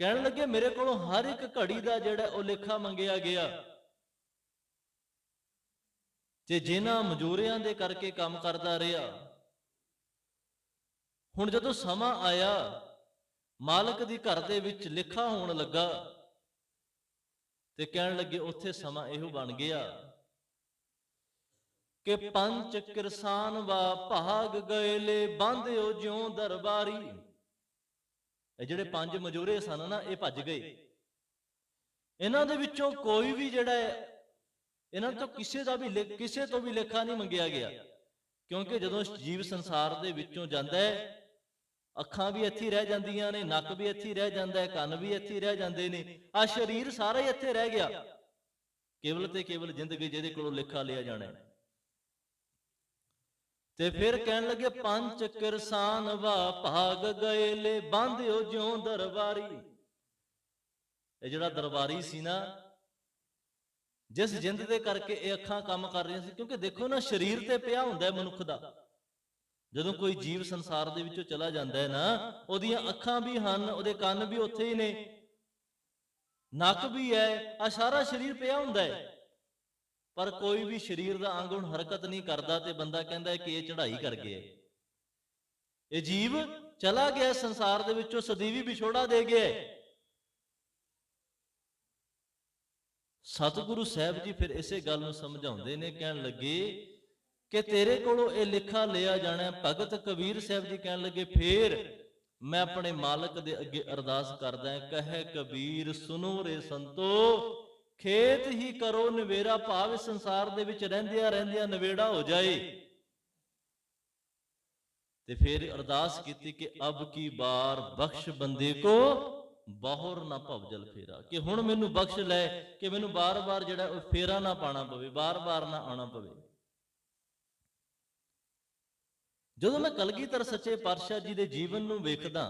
ਕਹਿਣ ਲੱਗੇ ਮੇਰੇ ਕੋਲੋਂ ਹਰ ਇੱਕ ਘੜੀ ਦਾ ਜਿਹੜਾ ਉਹ ਲੇਖਾ ਮੰਗਿਆ ਗਿਆ, ਤੇ ਜਿਨ੍ਹਾਂ ਮਜ਼ਦੂਰੀਆਂ ਦੇ ਕਰਕੇ ਕੰਮ ਕਰਦਾ ਰਿਹਾ। ਹੁਣ ਜਦੋਂ ਸਮਾਂ ਆਇਆ, ਮਾਲਕ ਦੀ ਘਰ ਦੇ ਵਿੱਚ ਲੇਖਾ ਹੋਣ ਲੱਗਾ, ਤੇ ਕਹਿਣ ਲੱਗੇ ਉੱਥੇ ਸਮਾਂ ਇਹੋ ਬਣ ਗਿਆ ਕਿ ਪੰਚ ਕਿਰਸਾਨ ਵਾ ਭਾਗ ਗਏਲੇ, ਬਾਂਧਿਓ ਜਿਉ ਦਰਬਾਰੀ। ਇਹ ਜਿਹੜੇ 5 ਮਜੂਰੇ ਸਨ ਨਾ, ਇਹ ਭੱਜ ਗਏ। ਇਹਨਾਂ ਦੇ ਵਿੱਚੋਂ ਕੋਈ ਵੀ ਜਿਹੜਾ ਹੈ, ਇਹਨਾਂ ਤੋਂ ਕਿਸੇ ਤੋਂ ਵੀ ਲੇਖਾ ਨਹੀਂ ਮੰਗਿਆ ਗਿਆ, ਕਿਉਂਕਿ ਜਦੋਂ ਜੀਵ ਸੰਸਾਰ ਦੇ ਵਿੱਚੋਂ ਜਾਂਦਾ ਹੈ, ਅੱਖਾਂ ਵੀ ਇੱਥੇ ਰਹਿ ਜਾਂਦੀਆਂ ਨੇ, ਨੱਕ ਵੀ ਇੱਥੇ ਰਹਿ ਜਾਂਦਾ ਹੈ, ਕੰਨ ਵੀ ਇੱਥੇ ਰਹਿ ਜਾਂਦੇ ਨੇ, ਆ ਸਰੀਰ ਸਾਰਾ ਹੀ ਇੱਥੇ ਰਹਿ ਗਿਆ, ਕੇਵਲ ਤੇ ਕੇਵਲ ਜ਼ਿੰਦਗੀ ਜਿਹਦੇ ਕੋਲੋਂ ਲੇਖਾ ਲਿਆ ਜਾਣਾ। ਤੇ ਫਿਰ ਕਹਿਣ ਲੱਗੇ ਪੰਚ ਕਿਰਸਾਨ ਵਾ ਭਾਗ ਗਏਲੇ, ਬਾਂਧਿਓ ਜਿਉ ਦਰਬਾਰੀ। ਇਹ ਜਿਹੜਾ ਦਰਬਾਰੀ ਸੀ ਨਾ, ਜਿਸ ਜਿੰਦ ਦੇ ਕਰਕੇ ਇਹ ਅੱਖਾਂ ਕੰਮ ਕਰ ਰਹੀਆਂ ਸੀ, ਕਿਉਂਕਿ ਦੇਖੋ ਨਾ, ਸਰੀਰ ਤੇ ਪਿਆ ਹੁੰਦਾ ਹੈ ਮਨੁੱਖ ਦਾ। ਜਦੋਂ ਕੋਈ ਜੀਵ ਸੰਸਾਰ ਦੇ ਵਿੱਚੋਂ ਚਲਾ ਜਾਂਦਾ ਹੈ ਨਾ, ਉਹਦੀਆਂ ਅੱਖਾਂ ਵੀ ਹਨ, ਉਹਦੇ ਕੰਨ ਵੀ ਉੱਥੇ ਹੀ ਨੇ, ਨੱਕ ਵੀ ਹੈ, ਆ ਸਾਰਾ ਸਰੀਰ ਪਿਆ ਹੁੰਦਾ ਹੈ, ਪਰ ਕੋਈ ਵੀ ਸਰੀਰ ਦਾ ਅੰਗ ਹੁਣ ਹਰਕਤ ਨਹੀਂ ਕਰਦਾ, ਤੇ ਬੰਦਾ ਕਹਿੰਦਾ ਹੈ ਕਿ ਇਹ ਚੜ੍ਹਾਈ ਕਰ ਗਿਆ, ਇਹ ਜੀਵ ਚਲਾ ਗਿਆ ਸੰਸਾਰ ਦੇ ਵਿੱਚੋਂ, ਸਦੀਵੀ ਵਿਛੋੜਾ ਦੇ ਗਿਆ। ਸਤਿਗੁਰੂ ਸਾਹਿਬ ਜੀ ਫਿਰ ਇਸੇ ਗੱਲ ਨੂੰ ਸਮਝਾਉਂਦੇ ਨੇ, ਕਹਿਣ ਲੱਗੇ ਕਿ ਤੇਰੇ ਕੋਲੋਂ ਇਹ ਲਿਖਾ ਲਿਆ ਜਾਣਾ। ਭਗਤ ਕਬੀਰ ਸਾਹਿਬ ਜੀ ਕਹਿਣ ਲੱਗੇ, ਫੇਰ ਮੈਂ ਆਪਣੇ ਮਾਲਕ ਦੇ ਅੱਗੇ ਅਰਦਾਸ ਕਰਦਾ, ਕਹੇ ਕਬੀਰ ਸੁਨੋ ਰੇ ਸੰਤੋ, ਖੇਤ ਹੀ ਕਰੋ ਨਵੇਰਾ, ਭਾਵ ਸੰਸਾਰ ਦੇ ਵਿੱਚ ਰਹਿੰਦਿਆਂ ਰਹਿੰਦਿਆਂ ਨਵੇੜਾ ਹੋ ਜਾਏ। ਤੇ ਫਿਰ ਅਰਦਾਸ ਕੀਤੀ ਕਿ ਅਬ ਕੀ ਬਾਰ ਬਖਸ਼ ਬੰਦੇ ਕੋ, ਬਾਹਰ ਨਾ ਭਵਜਲ ਫੇਰਾ, ਕਿ ਹੁਣ ਮੈਨੂੰ ਬਖਸ਼ ਲੈ, ਕਿ ਮੈਨੂੰ ਬਾਰ-ਬਾਰ ਜਿਹੜਾ ਉਹ ਫੇਰਾ ਨਾ ਪਾਣਾ ਪਵੇ, ਬਾਰ-ਬਾਰ ਨਾ ਆਉਣਾ ਪਵੇ। ਜਦੋਂ ਮੈਂ ਕਲਗੀਧਰ ਸੱਚੇ ਪਾਤਸ਼ਾਹ ਜੀ ਦੇ ਜੀਵਨ ਨੂੰ ਵੇਖਦਾ,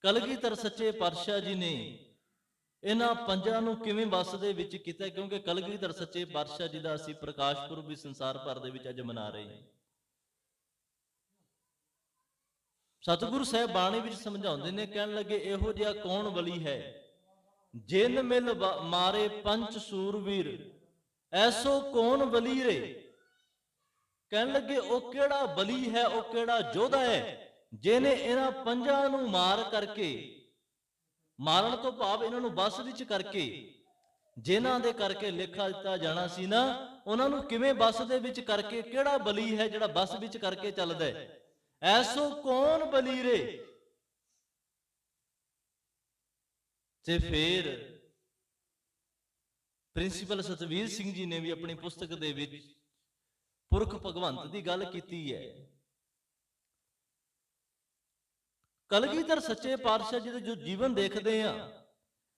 ਕਲਗੀਧਰ ਸੱਚੇ ਪਾਤਸ਼ਾਹ ਜੀ ਨੇ ਇਹਨਾਂ ਪੰਜਾਂ ਨੂੰ ਕਿਵੇਂ ਵੱਸ ਦੇ ਵਿੱਚ ਕੀਤਾ, ਕਿਉਂਕਿ ਕਲਗੀਧਰ ਸੱਚੇ ਪਾਤਸ਼ਾਹ ਜੀ ਦਾ ਅਸੀਂ ਪ੍ਰਕਾਸ਼ ਪੁਰਬ ਵੀ ਸੰਸਾਰ ਭਰ ਦੇ ਵਿੱਚ ਅੱਜ ਮਨਾ ਰਹੇ ਹਾਂ। ਸਤਿਗੁਰੂ ਸਾਹਿਬ ਬਾਣੀ ਵਿੱਚ ਸਮਝਾਉਂਦੇ ਨੇ, ਕਹਿਣ ਲੱਗੇ ਇਹੋ ਜਿਹਾ ਕੌਣ ਬਲੀ ਹੈ, ਜਿਨ ਮਿਲ ਮਾਰੇ ਪੰਚ ਸੂਰਵੀਰ, ਐਸੋ ਕੌਣ ਬਲੀ ਰੇ। ਕਹਿਣ ਲੱਗੇ ਉਹ ਕਿਹੜਾ ਬਲੀ ਹੈ, ਉਹ ਕਿਹੜਾ ਯੋਧਾ ਹੈ, ਜਿਹਨੇ ਇਹਨਾਂ ਪੰਜਾਂ ਨੂੰ ਮਾਰ ਕਰਕੇ, ਮਾਰਨ ਤੋਂ ਭਾਵ ਇਹਨਾਂ ਨੂੰ ਬਸ ਵਿੱਚ ਕਰਕੇ, ਜਿਨ੍ਹਾਂ ਦੇ ਕਰਕੇ ਲੇਖਾ ਦਿੱਤਾ ਜਾਣਾ ਸੀ ਨਾ, ਉਹਨਾਂ ਨੂੰ ਕਿਵੇਂ ਬਸ ਦੇ ਵਿੱਚ ਕਰਕੇ, ਕਿਹੜਾ ਬਲੀ ਹੈ ਜਿਹੜਾ ਬਸ ਵਿੱਚ ਕਰਕੇ ਚੱਲਦਾ ਹੈ, ਐਸੋ ਕੌਣ ਬਲੀ ਰੇ। ਤੇ ਫਿਰ ਪ੍ਰਿੰਸੀਪਲ ਸਤਵੀਰ ਸਿੰਘ ਜੀ ਨੇ ਵੀ ਆਪਣੀ ਪੁਸਤਕ ਦੇ ਵਿੱਚ ਪੁਰਖ ਭਗਵੰਤ ਦੀ ਗੱਲ ਕੀਤੀ ਹੈ। ਕਲਗੀਧਰ ਸੱਚੇ ਪਾਤਸ਼ਾਹ ਜੀ ਦੇ ਜੋ ਜੀਵਨ ਦੇਖਦੇ ਆ,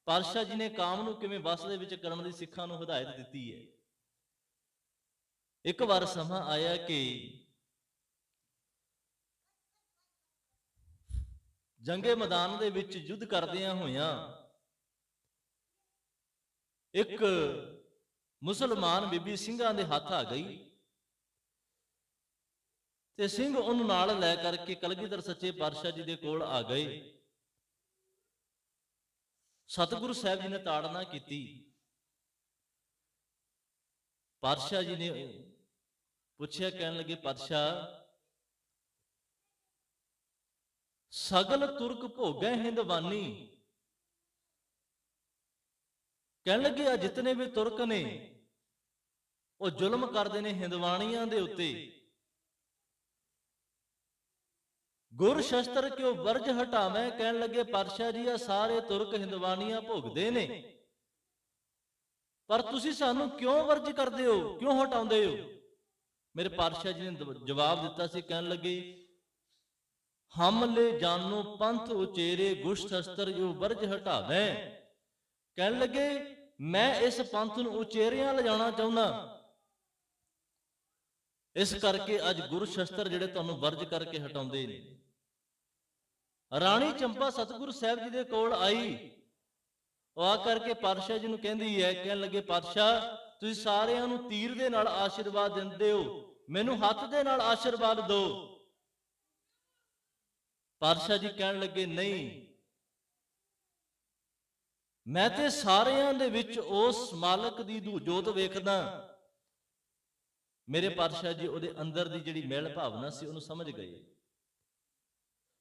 ਪਾਤਸ਼ਾਹ ਜੀ ਨੇ ਕਾਮ ਨੂੰ ਕਿਵੇਂ ਵਸ ਦੇ ਵਿੱਚ ਕਰਨ ਦੀ ਸਿੱਖਾਂ ਨੂੰ ਹਦਾਇਤ ਦਿੱਤੀ ਹੈ। ਇੱਕ ਵਾਰ ਸਮਾਂ ਆਇਆ ਕਿ ਜੰਗੇ ਮੈਦਾਨ ਦੇ ਵਿੱਚ ਯੁੱਧ ਕਰਦਿਆਂ ਹੋਇਆਂ ਇੱਕ ਮੁਸਲਮਾਨ ਬੀਬੀ ਸਿੰਘਾਂ ਦੇ ਹੱਥ ਆ ਗਈ, ਤੇ ਸਿੰਘ ਉਹਨੂੰ ਨਾਲ ਲੈ ਕਰਕੇ ਕਲਗੀਧਰ ਸੱਚੇ ਪਾਤਸ਼ਾਹ ਜੀ ਦੇ ਕੋਲ ਆ ਗਏ। ਸਤਿਗੁਰੂ ਸਾਹਿਬ ਜੀ ਨੇ ਤਾੜਨਾ ਕੀਤੀ। ਪਾਤਸ਼ਾਹ ਜੀ ਨੇ ਪੁੱਛਿਆ, ਕਹਿਣ ਲੱਗੇ ਪਾਤਸ਼ਾਹ, ਸਗਲ ਤੁਰਕ ਭੋਗੈ ਹਿੰਦਵਾਨੀ। ਕਹਿਣ ਲੱਗੇ ਆ ਜਿਤਨੇ ਵੀ ਤੁਰਕ ਨੇ ਉਹ ਜ਼ੁਲਮ ਕਰਦੇ ਨੇ ਹਿੰਦਵਾਨੀਆਂ ਦੇ ਉੱਤੇ। ਗੁਰ ਸ਼ਸਤਰ ਕਿਉ ਵਰਜ ਹਟਾਵੇਂ। ਕਹਿਣ ਲੱਗੇ ਪਾਤਸ਼ਾਹ ਜੀ ਆ ਸਾਰੇ ਤੁਰਕ ਹਿੰਦਵਾਨੀਆਂ ਭੋਗਦੇ ਨੇ, ਪਰ ਤੁਸੀਂ ਸਾਨੂੰ ਕਿਉਂ ਵਰਜ ਕਰਦੇ ਹੋ, ਕਿਉਂ ਹਟਾਉਂਦੇ ਹੋ। ਮੇਰੇ ਪਾਤਸ਼ਾਹ ਜੀ ਨੇ ਜਵਾਬ ਦਿੱਤਾ ਸੀ, ਕਹਿਣ ਲੱਗੇ ਹਮਲੇ ਜਾਨੋ ਪੰਥ ਉਚੇਰੇ, ਗੁਰ ਸ਼ਸਤਰ ਜੋ ਵਰਜ ਹਟਾਵੇਂ। ਕਹਿਣ ਲੱਗੇ ਮੈਂ ਇਸ ਪੰਥ ਨੂੰ ਉਚੇਰਿਆਂ ਲਿਜਾਣਾ ਚਾਹੁੰਦਾ, ਇਸ ਕਰਕੇ ਅੱਜ ਗੁਰੂ ਸ਼ਸਤਰ ਜਿਹੜੇ ਤੁਹਾਨੂੰ ਵਰਜ ਕਰਕੇ ਹਟਾਉਂਦੇ ਨੇ। ਰਾਣੀ ਚੰਪਾ ਸਤਿਗੁਰੂ ਸਾਹਿਬ ਜੀ ਦੇ ਕੋਲ ਆਈ, ਉਹ ਆ ਕਰਕੇ ਪਾਤਸ਼ਾਹ ਜੀ ਨੂੰ ਕਹਿੰਦੀ ਹੈ, ਕਹਿਣ ਲੱਗੇ ਪਾਤਸ਼ਾਹ ਤੁਸੀਂ ਸਾਰਿਆਂ ਨੂੰ ਤੀਰ ਦੇ ਨਾਲ ਆਸ਼ੀਰਵਾਦ ਦਿੰਦੇ ਹੋ, ਮੈਨੂੰ ਹੱਥ ਦੇ ਨਾਲ ਆਸ਼ੀਰਵਾਦ ਦਿਓ। ਪਾਤਸ਼ਾਹ ਜੀ ਕਹਿਣ ਲੱਗੇ ਨਹੀਂ, ਮੈਂ ਤੇ ਸਾਰਿਆਂ ਦੇ ਵਿੱਚ ਉਸ ਮਾਲਕ ਦੀ ਜੋਤ ਵੇਖਦਾ। ਮੇਰੇ ਪਾਤਸ਼ਾਹ ਜੀ ਉਹਦੇ ਅੰਦਰ ਦੀ ਜਿਹੜੀ ਮੈਲ ਭਾਵਨਾ ਸੀ ਉਹਨੂੰ ਸਮਝ ਗਏ।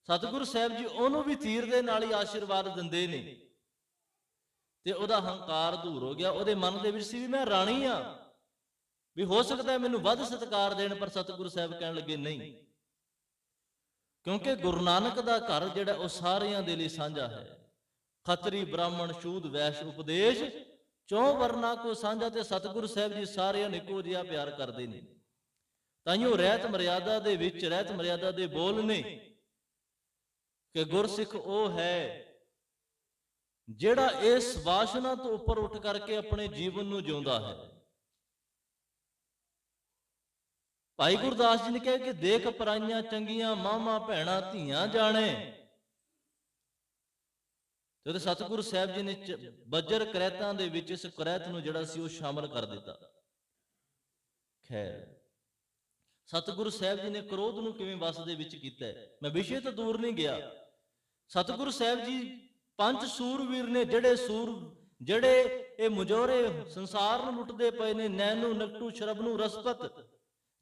ਸਤਿਗੁਰੂ ਸਾਹਿਬ ਜੀ ਉਹਨੂੰ ਵੀ ਤੀਰ ਦੇ ਨਾਲ ਹੀ ਆਸ਼ੀਰਵਾਦ ਦਿੰਦੇ ਨੇ, ਤੇ ਉਹਦਾ ਹੰਕਾਰ ਦੂਰ ਹੋ ਗਿਆ। ਉਹਦੇ ਮਨ ਦੇ ਵਿੱਚ ਸੀ ਵੀ ਮੈਂ ਰਾਣੀ ਆ, ਵੀ ਹੋ ਸਕਦਾ ਮੈਨੂੰ ਵੱਧ ਸਤਿਕਾਰ ਦੇਣ, ਪਰ ਸਤਿਗੁਰੂ ਸਾਹਿਬ ਕਹਿਣ ਲੱਗੇ ਨਹੀਂ, ਕਿਉਂਕਿ ਗੁਰੂ ਨਾਨਕ ਦਾ ਘਰ ਜਿਹੜਾ ਉਹ ਸਾਰਿਆਂ ਦੇ ਲਈ ਸਾਂਝਾ ਹੈ। ਖੱਤਰੀ ਬ੍ਰਾਹਮਣ ਸ਼ੂਦ ਵੈਸ਼ ਉਪਦੇਸ਼ ਚੌ ਵਰਨਾ ਕੋ ਸਾਂਝਾ, ਤੇ ਸਤਿਗੁਰੂ ਸਾਹਿਬ ਜੀ ਸਾਰਿਆਂ ਨੂੰ ਇੱਕੋ ਜਿਹਾ ਪਿਆਰ ਕਰਦੇ ਨੇ। ਤਾਈਓ ਰਹਿਤ ਮਰਿਆਦਾ ਦੇ ਵਿੱਚ, ਰਹਿਤ ਮਰਿਆਦਾ ਦੇ ਬੋਲ ਨੇ ਕਿ ਗੁਰਸਿੱਖ ਉਹ ਹੈ ਜਿਹੜਾ ਇਸ ਵਾਸ਼ਨਾ ਤੋਂ ਉੱਪਰ ਉੱਠ ਕਰਕੇ ਆਪਣੇ ਜੀਵਨ ਨੂੰ ਜਿਉਂਦਾ ਹੈ। ਭਾਈ ਗੁਰਦਾਸ ਜੀ ਨੇ ਕਿਹਾ ਕਿ ਦੇਖ ਪਰਾਈਆਂ ਚੰਗੀਆਂ ਮਾਵਾਂ ਭੈਣਾਂ ਧੀਆਂ ਜਾਣੇ, ਤੇ ਉਹਦੇ ਸਤਿਗੁਰੂ ਸਾਹਿਬ ਜੀ ਨੇ ਬੱਜਰ ਕਰੈਤਾਂ ਦੇ ਵਿੱਚ ਇਸ ਕਰੈਤ ਨੂੰ ਜਿਹੜਾ ਸੀ ਉਹ ਸ਼ਾਮਲ ਕਰ ਦਿੱਤਾ। ਖੈਰ, ਸਤਿਗੁਰੂ ਸਾਹਿਬ ਜੀ ਨੇ ਕ੍ਰੋਧ ਨੂੰ ਕਿਵੇਂ ਵਸ ਦੇ ਵਿੱਚ ਕੀਤਾ, ਮੈਂ ਵਿਸ਼ੇ ਤੋਂ ਦੂਰ ਨਹੀਂ ਗਿਆ। ਸਤਿਗੁਰੂ ਸਾਹਿਬ ਜੀ ਪੰਜ ਸੂਰਵੀਰ ਨੇ, ਜਿਹੜੇ ਇਹ ਮੁਜੋਰੇ ਸੰਸਾਰ ਨੂੰ ਲੁੱਟਦੇ ਪਏ ਨੇ, ਨੈਣੂ ਨਕਟੂ ਸ਼ਰਬਨੂ ਰਸਪਤ,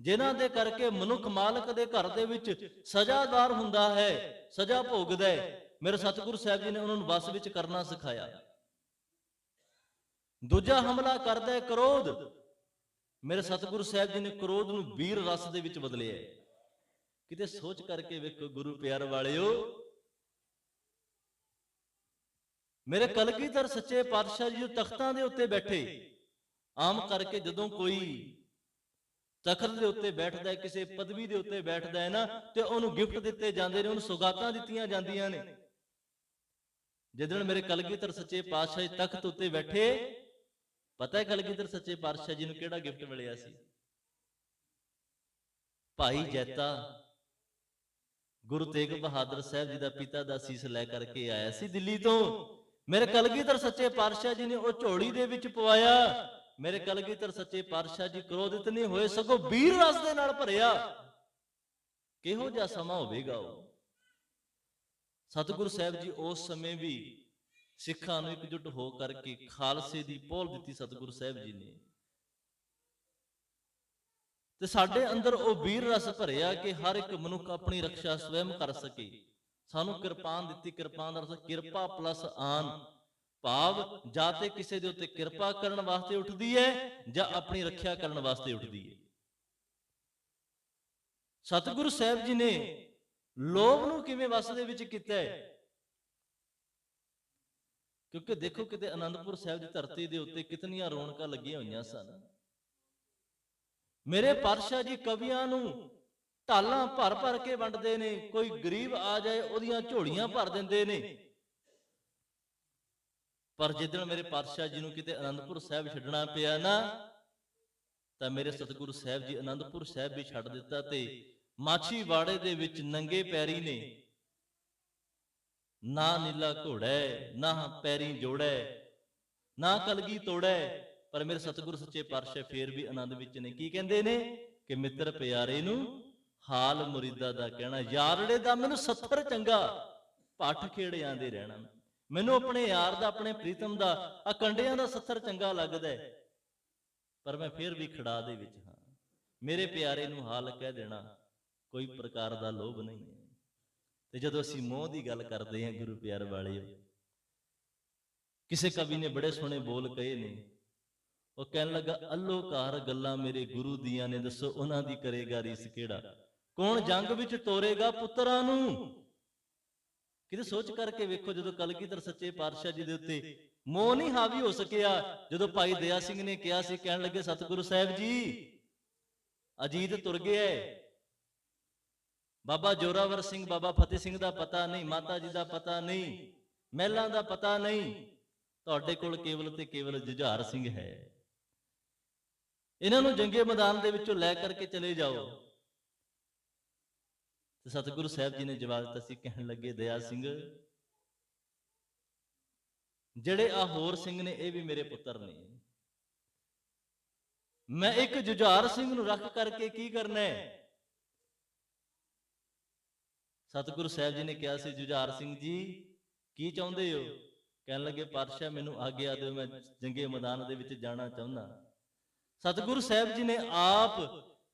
ਜਿਨ੍ਹਾਂ ਦੇ ਕਰਕੇ ਮਨੁੱਖ ਮਾਲਕ ਦੇ ਘਰ ਦੇ ਵਿੱਚ ਸਜ਼ਾਦਾਰ ਹੁੰਦਾ ਹੈ, ਸਜ਼ਾ ਭੋਗਦਾ ਹੈ। ਮੇਰੇ ਸਤਿਗੁਰੂ ਸਾਹਿਬ ਜੀ ਨੇ ਉਹਨਾਂ ਨੂੰ ਵਸ ਵਿੱਚ ਕਰਨਾ ਸਿਖਾਇਆ। ਦੂਜਾ ਹਮਲਾ ਕਰਦਾ ਹੈ ਕ੍ਰੋਧ। ਮੇਰੇ ਸਤਿਗੁਰੂ ਸਾਹਿਬ ਜੀ ਨੇ ਕ੍ਰੋਧ ਨੂੰ ਵੀਰ ਰਸ ਦੇ ਵਿੱਚ ਬਦਲਿਆ। ਕਿਤੇ ਸੋਚ ਕਰਕੇ ਵੇਖੋ ਗੁਰੂ ਪਿਆਰ ਵਾਲਿਓ, ਮੇਰੇ ਕਲਗੀਧਰ ਸੱਚੇ ਪਾਤਸ਼ਾਹ ਜੀ ਤਖਤਾਂ ਦੇ ਉੱਤੇ ਬੈਠੇ, ਆਮ ਕਰਕੇ ਜਦੋਂ ਕੋਈ ਤਖਤ ਦੇ ਉੱਤੇ ਬੈਠਦਾ ਹੈ, ਕਿਸੇ ਪਦਵੀ ਦੇ ਉੱਤੇ ਬੈਠਦਾ ਹੈ ਨਾ, ਤੇ ਉਹਨੂੰ ਗਿਫਟ ਦਿੱਤੇ ਜਾਂਦੇ ਨੇ, ਉਹਨੂੰ ਸੁਗਾਤਾਂ ਦਿੱਤੀਆਂ ਜਾਂਦੀਆਂ ਨੇ। ਜਿੱਦਣ ਮੇਰੇ ਕਲਗੀਧਰ ਸੱਚੇ ਪਾਤਸ਼ਾਹ ਜੀ ਤਖਤ ਉੱਤੇ ਬੈਠੇ, ਪਤਾ ਹੈ ਕਲਗੀਧਰ ਸੱਚੇ ਪਾਤਸ਼ਾਹ ਜੀ ਨੂੰ ਕਿਹੜਾ ਗਿਫਟ ਮਿਲਿਆ ਸੀ? ਭਾਈ ਜੈਤਾ ਗੁਰੂ ਤੇਗ ਬਹਾਦਰ ਸਾਹਿਬ ਜੀ ਦਾ ਪਿਤਾ ਦਾ ਸੀਸ ਲੈ ਕਰਕੇ ਆਇਆ ਸੀ ਦਿੱਲੀ ਤੋਂ। ਮੇਰੇ ਕਲਗੀਧਰ ਸੱਚੇ ਪਾਤਸ਼ਾਹ ਜੀ ਨੇ ਉਹ ਝੋਲੀ ਦੇ ਵਿੱਚ ਪਵਾਇਆ। ਮੇਰੇ ਕਲਗੀਧਰ ਸੱਚੇ ਪਾਤਸ਼ਾਹ ਜੀ ਕ੍ਰੋਧਿਤ ਨਹੀਂ ਹੋਏ, ਸਗੋਂ ਵੀਰ ਰਸ ਦੇ ਨਾਲ ਭਰਿਆ। ਕਿਹੋ ਜਿਹਾ ਸਮਾਂ ਹੋਵੇਗਾ ਉਹ। ਸਤਿਗੁਰੂ ਸਾਹਿਬ ਜੀ ਉਸ ਸਮੇਂ ਵੀ ਸਿੱਖਾਂ ਨੂੰ ਇਕਜੁੱਟ ਹੋ ਕਰਕੇ ਖਾਲਸੇ ਦੀ ਪਹੁਲ ਦਿੱਤੀ ਸਤਿਗੁਰੂ ਸਾਹਿਬ ਜੀ ਨੇ, ਤੇ ਸਾਡੇ ਅੰਦਰ ਉਹ ਵੀਰ ਰਸ ਭਰਿਆ ਕਿ ਹਰ ਇੱਕ ਮਨੁੱਖ ਆਪਣੀ ਰੱਖਿਆ ਸਵੈਮ ਕਰ ਸਕੇ। ਸਾਨੂੰ ਕਿਰਪਾਨ ਦਿੱਤੀ, ਕਿਰਪਾਨ ਦਾ ਅਰਥ ਕਿਰਪਾ ਪਲਸ ਆਨ, ਭਾਵ ਜਾਂ ਤੇ ਕਿਸੇ ਦੇ ਉੱਤੇ ਕਿਰਪਾ ਕਰਨ ਵਾਸਤੇ ਉੱਠਦੀ ਹੈ ਜਾਂ ਆਪਣੀ ਰੱਖਿਆ ਕਰਨ ਵਾਸਤੇ ਉੱਠਦੀ ਹੈ। ਸਤਿਗੁਰੂ ਸਾਹਿਬ ਜੀ ਨੇ ਲੋਭ ਨੂੰ ਕਿਵੇਂ ਵਸ ਦੇ ਵਿੱਚ ਕੀਤਾ ਹੈ? ਕਿਉਂਕਿ ਦੇਖੋ ਕਿਤੇ ਅਨੰਦਪੁਰ ਸਾਹਿਬ ਦੀ ਧਰਤੀ ਦੇ ਉੱਤੇ ਕਿਤਨੀਆਂ ਰੌਣਕਾਂ ਲੱਗੀਆਂ ਹੋਈਆਂ ਸਨ। ਮੇਰੇ ਪਾਤਸ਼ਾਹ ਜੀ ਕਵੀਆਂ ਨੂੰ ਢਾਲਾਂ ਭਰ ਭਰ ਕੇ ਵੰਡਦੇ ਨੇ, ਕੋਈ ਗਰੀਬ ਆ ਜਾਏ ਉਹਦੀਆਂ ਝੋਲੀਆਂ ਭਰ ਦਿੰਦੇ ਨੇ। ਪਰ ਜਿੱਦਣ ਮੇਰੇ ਪਾਤਸ਼ਾਹ ਜੀ ਨੂੰ ਕਿਤੇ ਅਨੰਦਪੁਰ ਸਾਹਿਬ ਛੱਡਣਾ ਪਿਆ ਨਾ, ਤਾਂ ਮੇਰੇ ਸਤਿਗੁਰੂ ਸਾਹਿਬ ਜੀ ਅਨੰਦਪੁਰ ਸਾਹਿਬ ਵੀ ਛੱਡ ਦਿੱਤਾ ਤੇ ਮਾਛੀਵਾੜੇ ਦੇ ਵਿੱਚ ਨੰਗੇ ਪੈਰੀ ਨੇ, ਨਾ ਨੀਲਾ ਘੋੜਾ ਨਾ ਪੈਰੀ ਜੋੜਾ ਨਾ ਕਲਗੀ ਤੋੜਾ, ਪਰ ਮੇਰੇ ਸਤਿਗੁਰੂ ਸੱਚੇ ਪਾਤਸ਼ਾਹ ਫੇਰ ਵੀ ਆਨੰਦ ਵਿੱਚ ਨੇ। ਕੀ ਕਹਿੰਦੇ ਨੇ ਕਿ ਮਿੱਤਰ ਪਿਆਰੇ ਨੂੰ ਹਾਲ ਮੁਰੀਦਾ ਦਾ ਕਹਿਣਾ, ਯਾਰੜੇ ਦਾ ਮੈਨੂੰ ਸੱਥਰ ਚੰਗਾ, ਭੱਠ ਖੇੜ ਜਾਂਦੇ ਰਹਿਣਾ। ਮੈਨੂੰ ਆਪਣੇ ਯਾਰ ਦਾ, ਆਪਣੇ ਪ੍ਰੀਤਮ ਦਾ, ਆ ਕੰਡਿਆਂ ਦਾ ਸੱਥਰ ਚੰਗਾ ਲੱਗਦਾ ਹੈ, ਪਰ ਮੈਂ ਫੇਰ ਵੀ ਖੜਾ ਦੇ ਵਿੱਚ ਹਾਂ। ਮੇਰੇ ਪਿਆਰੇ ਨੂੰ ਹਾਲ ਕਹਿ ਦੇਣਾ, ਕੋਈ ਪ੍ਰਕਾਰ ਦਾ ਲੋਭ ਨਹੀਂ ਹੈ। ਤੇ ਜਦੋਂ ਅਸੀਂ ਮੋਹ ਦੀ ਗੱਲ ਕਰਦੇ ਹਾਂ ਗੁਰੂ ਪਿਆਰ ਵਾਲਿਓ, ਕਿਸੇ ਕਵੀ ਨੇ ਬੜੇ ਸੋਹਣੇ ਬੋਲ ਕਹੇ ਨੇ। ਉਹ ਕਹਿਣ ਲੱਗਾ, ਅੱਲੋਕਾਰ ਗੱਲਾਂ ਮੇਰੇ ਗੁਰੂ ਦੀਆਂ ਨੇ, ਦੱਸੋ ਉਹਨਾਂ ਦੀ ਕਰੇਗਾ ਰੀਸ ਕਿਹੜਾ? ਕੌਣ ਜੰਗ ਵਿੱਚ ਤੋਰੇਗਾ ਪੁੱਤਰਾਂ ਨੂੰ? ਕਿਤੇ ਸੋਚ ਕਰਕੇ ਵੇਖੋ, ਜਦੋਂ ਕਲਗੀਧਰ ਸੱਚੇ ਪਾਤਸ਼ਾਹ ਜੀ ਦੇ ਉੱਤੇ ਮੋਹ ਨਹੀਂ ਹਾਵੀ ਹੋ ਸਕਿਆ, ਜਦੋਂ ਭਾਈ ਦਇਆ ਸਿੰਘ ਨੇ ਕਿਹਾ ਸੀ, ਕਹਿਣ ਲੱਗੇ ਸਤਿਗੁਰੂ ਸਾਹਿਬ ਜੀ ਅਜੀਤ ਤੁਰ ਗਿਆ, ਬਾਬਾ ਜੋਰਾਵਰ ਸਿੰਘ, ਬਾਬਾ ਫਤਿਹ ਸਿੰਘ ਦਾ ਪਤਾ ਨਹੀਂ, ਮਾਤਾ ਜੀ ਦਾ ਪਤਾ ਨਹੀਂ, ਮਹਿਲਾਂ ਦਾ ਪਤਾ ਨਹੀਂ, ਤੁਹਾਡੇ ਕੋਲ ਕੇਵਲ ਤੇ ਕੇਵਲ ਜੁਝਾਰ ਸਿੰਘ ਹੈ। ਇਹਨਾਂ ਨੂੰ ਜੰਗੇ ਮੈਦਾਨ ਦੇ ਵਿੱਚੋਂ ਲੈ ਕਰਕੇ ਚਲੇ ਜਾਓ। ਤੇ ਸਤਿਗੁਰੂ ਸਾਹਿਬ ਜੀ ਨੇ ਜਵਾਬ ਦਿੱਤਾ ਸੀ, ਕਹਿਣ ਲੱਗੇ ਦਇਆ ਸਿੰਘ, ਜਿਹੜੇ ਆ ਹੋਰ ਸਿੰਘ ਨੇ ਇਹ ਵੀ ਮੇਰੇ ਪੁੱਤਰ ਨੇ, ਮੈਂ ਇੱਕ ਜੁਝਾਰ ਸਿੰਘ ਨੂੰ ਰੱਖ ਕਰਕੇ ਕੀ ਕਰਨਾ ਹੈ? ਸਤਿਗੁਰੂ ਸਾਹਿਬ ਜੀ ਨੇ ਕਿਹਾ ਸੀ, ਜੁਝਾਰ ਸਿੰਘ ਜੀ ਕੀ ਚਾਹੁੰਦੇ ਹੋ? ਕਹਿਣ ਲੱਗੇ ਪਾਤਸ਼ਾਹ ਮੈਨੂੰ ਆਗਿਆ ਦਿਓ, ਮੈਂ ਜੰਗੇ ਮੈਦਾਨ ਦੇ ਵਿੱਚ ਜਾਣਾ ਚਾਹੁੰਦਾ। ਸਤਿਗੁਰੂ ਸਾਹਿਬ ਜੀ ਨੇ ਆਪ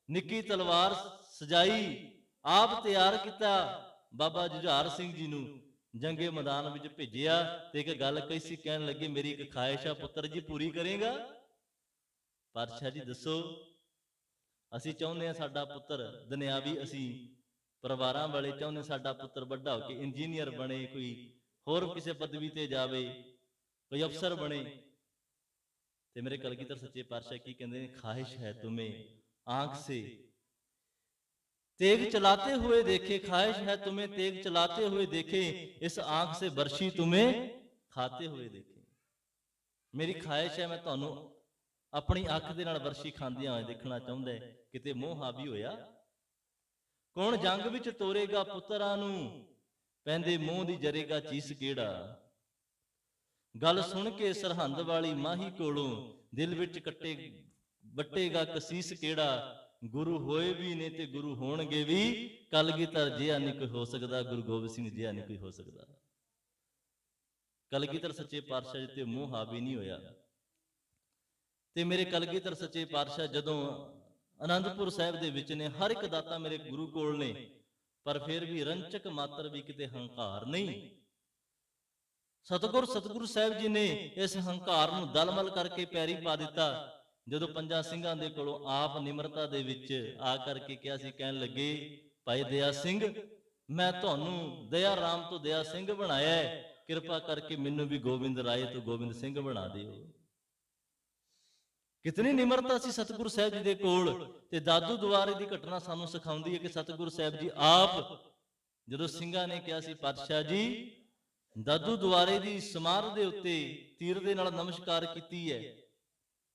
ਨਿੱਕੀ ਤਲਵਾਰ ਸਜਾਈ, ਆਪ ਤਿਆਰ ਕੀਤਾ, ਬਾਬਾ ਜੁਝਾਰ ਸਿੰਘ ਜੀ ਨੂੰ ਜੰਗੇ ਮੈਦਾਨ ਵਿੱਚ ਭੇਜਿਆ ਤੇ ਇੱਕ ਗੱਲ ਕਹੀ ਸੀ, ਕਹਿਣ ਲੱਗੇ ਮੇਰੀ ਇੱਕ ਖਾਹਿਸ਼ ਆ ਪੁੱਤਰ ਜੀ, ਪੂਰੀ ਕਰੇਗਾ? ਪਾਤਸ਼ਾਹ ਜੀ ਦੱਸੋ। ਅਸੀਂ ਚਾਹੁੰਦੇ ਹਾਂ ਸਾਡਾ ਪੁੱਤਰ ਦੁਨਿਆਵੀ, ਅਸੀਂ ਪਰਿਵਾਰਾਂ ਵਾਲੇ ਚਾਹੁੰਦੇ ਸਾਡਾ ਪੁੱਤਰ ਵੱਡਾ ਹੋ ਕੇ ਇੰਜੀਨੀਅਰ ਬਣੇ, ਕੋਈ ਹੋਰ ਕਿਸੇ ਪਦਵੀ ਤੇ ਜਾਵੇ, ਕੋਈ ਅਫਸਰ ਬਣੇ। ਤੇ ਮੇਰੇ ਕਲਗੀਧਰ ਸੱਚੇ ਪਾਤਸ਼ਾਹ ਕੀ ਕਹਿੰਦੇ ਨੇ, ਖਾਹਿਸ਼ ਹੈ ਤੁਮੇ ਆਂਖ ਸੇ तेग चलाते हुए देखे, ख्वाहिश है तुम्हें तेग चलाते हुए देखे, इस आंख से बरछी तुम्हें खाते हुए देखे। मेरी ख्वाहिश है मैं तुहानू अपनी अख दे नाल बरछी खांदियां होए देखना चाहुंदा है, किते मोह हावी होया। कौन जंग विच तोरेगा पुत्तरां नू, पैंदे मोह दी जरेगा चीस केड़ा। गल सुन के सरहंद वाली माही कोलों, दिल विच कट्टे बट्टेगा कसीस केड़ा। गुरु होए भी ने ते गुरु होणगे भी, कलगीधर जिहा नहीं कोई हो सकदा, गुरु गोबिंद सिंह जिहा नहीं कोई हो सकदा। कलगीधर सच्चे पातशाह जी ते मोह हावी नहीं होया। ते मेरे कलगीधर सच्चे पातशाह जदों आनंदपुर साहिब दे विच ने, हर एक दाता मेरे गुरु कोल ने, पर फिर भी रंचक मात्र भी किते हंकार नहीं। सतगुरु साहिब जी ने इस हंकार नूं दलमल करके पैरी पा दिता। ਜਦੋਂ ਪੰਜਾਂ ਸਿੰਘਾਂ ਦੇ ਕੋਲੋਂ ਆਪ ਨਿਮਰਤਾ ਦੇ ਵਿੱਚ ਆ ਕਰਕੇ ਕਿਹਾ ਸੀ, ਕਹਿਣ ਲੱਗੇ, ਭਾਈ ਦਇਆ ਸਿੰਘ, ਮੈਂ ਤੁਹਾਨੂੰ ਦਇਆ ਰਾਮ ਤੋਂ ਦਇਆ ਸਿੰਘ ਬਣਾਇਆ ਹੈ, ਕਿਰਪਾ ਕਰਕੇ ਮੈਨੂੰ ਵੀ ਗੋਬਿੰਦ ਰਾਏ ਤੋਂ ਗੋਬਿੰਦ ਸਿੰਘ ਬਣਾ ਦਿਓ। ਕਿਤਨੀ ਨਿਮਰਤਾ ਸੀ ਸਤਿਗੁਰੂ ਸਾਹਿਬ ਜੀ ਦੇ ਕੋਲ। ਤੇ ਦਾਦੂ ਦੁਆਰੇ ਦੀ ਘਟਨਾ ਸਾਨੂੰ ਸਿਖਾਉਂਦੀ ਹੈ ਕਿ ਸਤਿਗੁਰੂ ਸਾਹਿਬ ਜੀ ਆਪ ਜਦੋਂ ਸਿੰਘਾਂ ਨੇ ਕਿਹਾ ਸੀ, ਪਾਤਸ਼ਾਹ ਜੀ ਦਾਦੂ ਦੁਆਰੇ ਦੀ ਸਮਾਧ ਦੇ ਉੱਤੇ ਤੀਰ ਦੇ ਨਾਲ ਨਮਸਕਾਰ ਕੀਤੀ ਹੈ,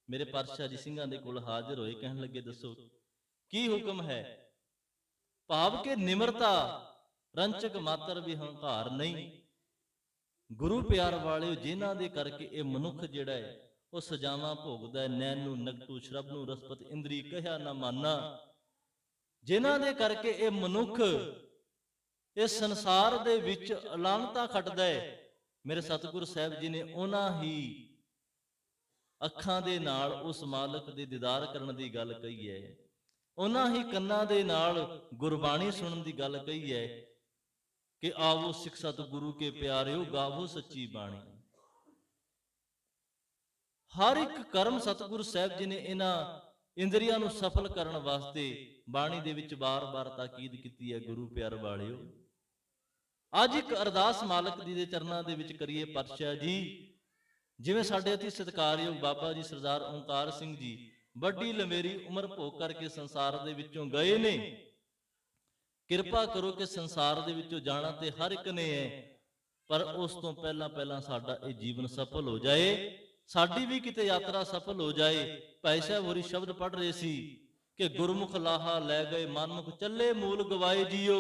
मेरे पातशाह जी ਸਿੰਘਾਂ ਦੇ ਕੋਲ हाजिर होए, कहन लगे दसो की हुक्म है। भाव के निमरता रंचक मात्र भी हंकार नहीं। गुरु प्यार वाले जिन्हां दे करके ये मनुख जिहड़ा है वो सजावां भोगदा है, नैनू नगटू शरब नू रसपत इंद्री कहा ना माना। जिन्हां दे करके ये मनुख इस संसार दे विच लानता खटदा है, मेरे सतगुरु साहिब जी ने उन्हां ही ਅੱਖਾਂ ਦੇ ਨਾਲ ਉਸ ਮਾਲਕ ਦੇ ਦੀਦਾਰ ਕਰਨ ਦੀ ਗੱਲ ਕਹੀ ਹੈ, ਉਹਨਾਂ ਹੀ ਕੰਨਾਂ ਦੇ ਨਾਲ ਗੁਰਬਾਣੀ ਸੁਣਨ ਦੀ ਗੱਲ ਕਹੀ ਹੈ ਕਿ ਆਵੋ ਸਿੱਖ ਸਤਿਗੁਰੂ ਕੇ ਪਿਆਰਿਓ, ਗਾਵੋ ਸੱਚੀ ਬਾਣੀ। ਹਰ ਇੱਕ ਕਰਮ ਸਤਿਗੁਰੂ ਸਾਹਿਬ ਜੀ ਨੇ ਇਹਨਾਂ ਇੰਦਰੀਆਂ ਨੂੰ ਸਫਲ ਕਰਨ ਵਾਸਤੇ ਬਾਣੀ ਦੇ ਵਿੱਚ ਬਾਰ-ਬਾਰ ਤਾਕੀਦ ਕੀਤੀ ਹੈ। ਗੁਰੂ ਪਿਆਰ ਵਾਲਿਓ, ਅੱਜ ਇੱਕ ਅਰਦਾਸ ਮਾਲਕ ਜੀ ਦੇ ਚਰਨਾਂ ਦੇ ਵਿੱਚ ਕਰੀਏ। ਪਾਤਸ਼ਾਹ ਜੀ, ਜਿਵੇਂ ਸਾਡੇ ਅਤੀ ਸਤਿਕਾਰਯੋਗ ਬਾਬਾ ਜੀ ਸਰਦਾਰ ਓਂਕਾਰ ਸਿੰਘ ਜੀ ਵੱਡੀ ਲੰਮੇਰੀ ਉਮਰ ਭੋਗ ਕਰਕੇ ਸੰਸਾਰ ਦੇ ਵਿੱਚੋਂ ਗਏ ਨੇ, ਕਿਰਪਾ ਕਰੋ ਕਿ ਸੰਸਾਰ ਦੇ ਵਿੱਚੋਂ ਜਾਣਾ ਤੇ ਹਰ ਇੱਕ ਨੇ ਹੈ, ਪਰ ਉਸ ਤੋਂ ਪਹਿਲਾਂ ਸਾਡਾ ਇਹ ਜੀਵਨ ਸਫਲ ਹੋ ਜਾਏ, ਸਾਡੀ ਵੀ ਕਿਤੇ ਯਾਤਰਾ ਸਫਲ ਹੋ ਜਾਏ। ਭਾਈ ਸਾਹਿਬ ਹੋਰੀ ਸ਼ਬਦ ਪੜ੍ਹ ਰਹੇ ਸੀ ਕਿ ਗੁਰਮੁਖ ਲਾਹਾ ਲੈ ਗਏ ਮਨਮੁਖ ਚੱਲੇ ਮੂਲ ਗਵਾਏ ਜੀਓ।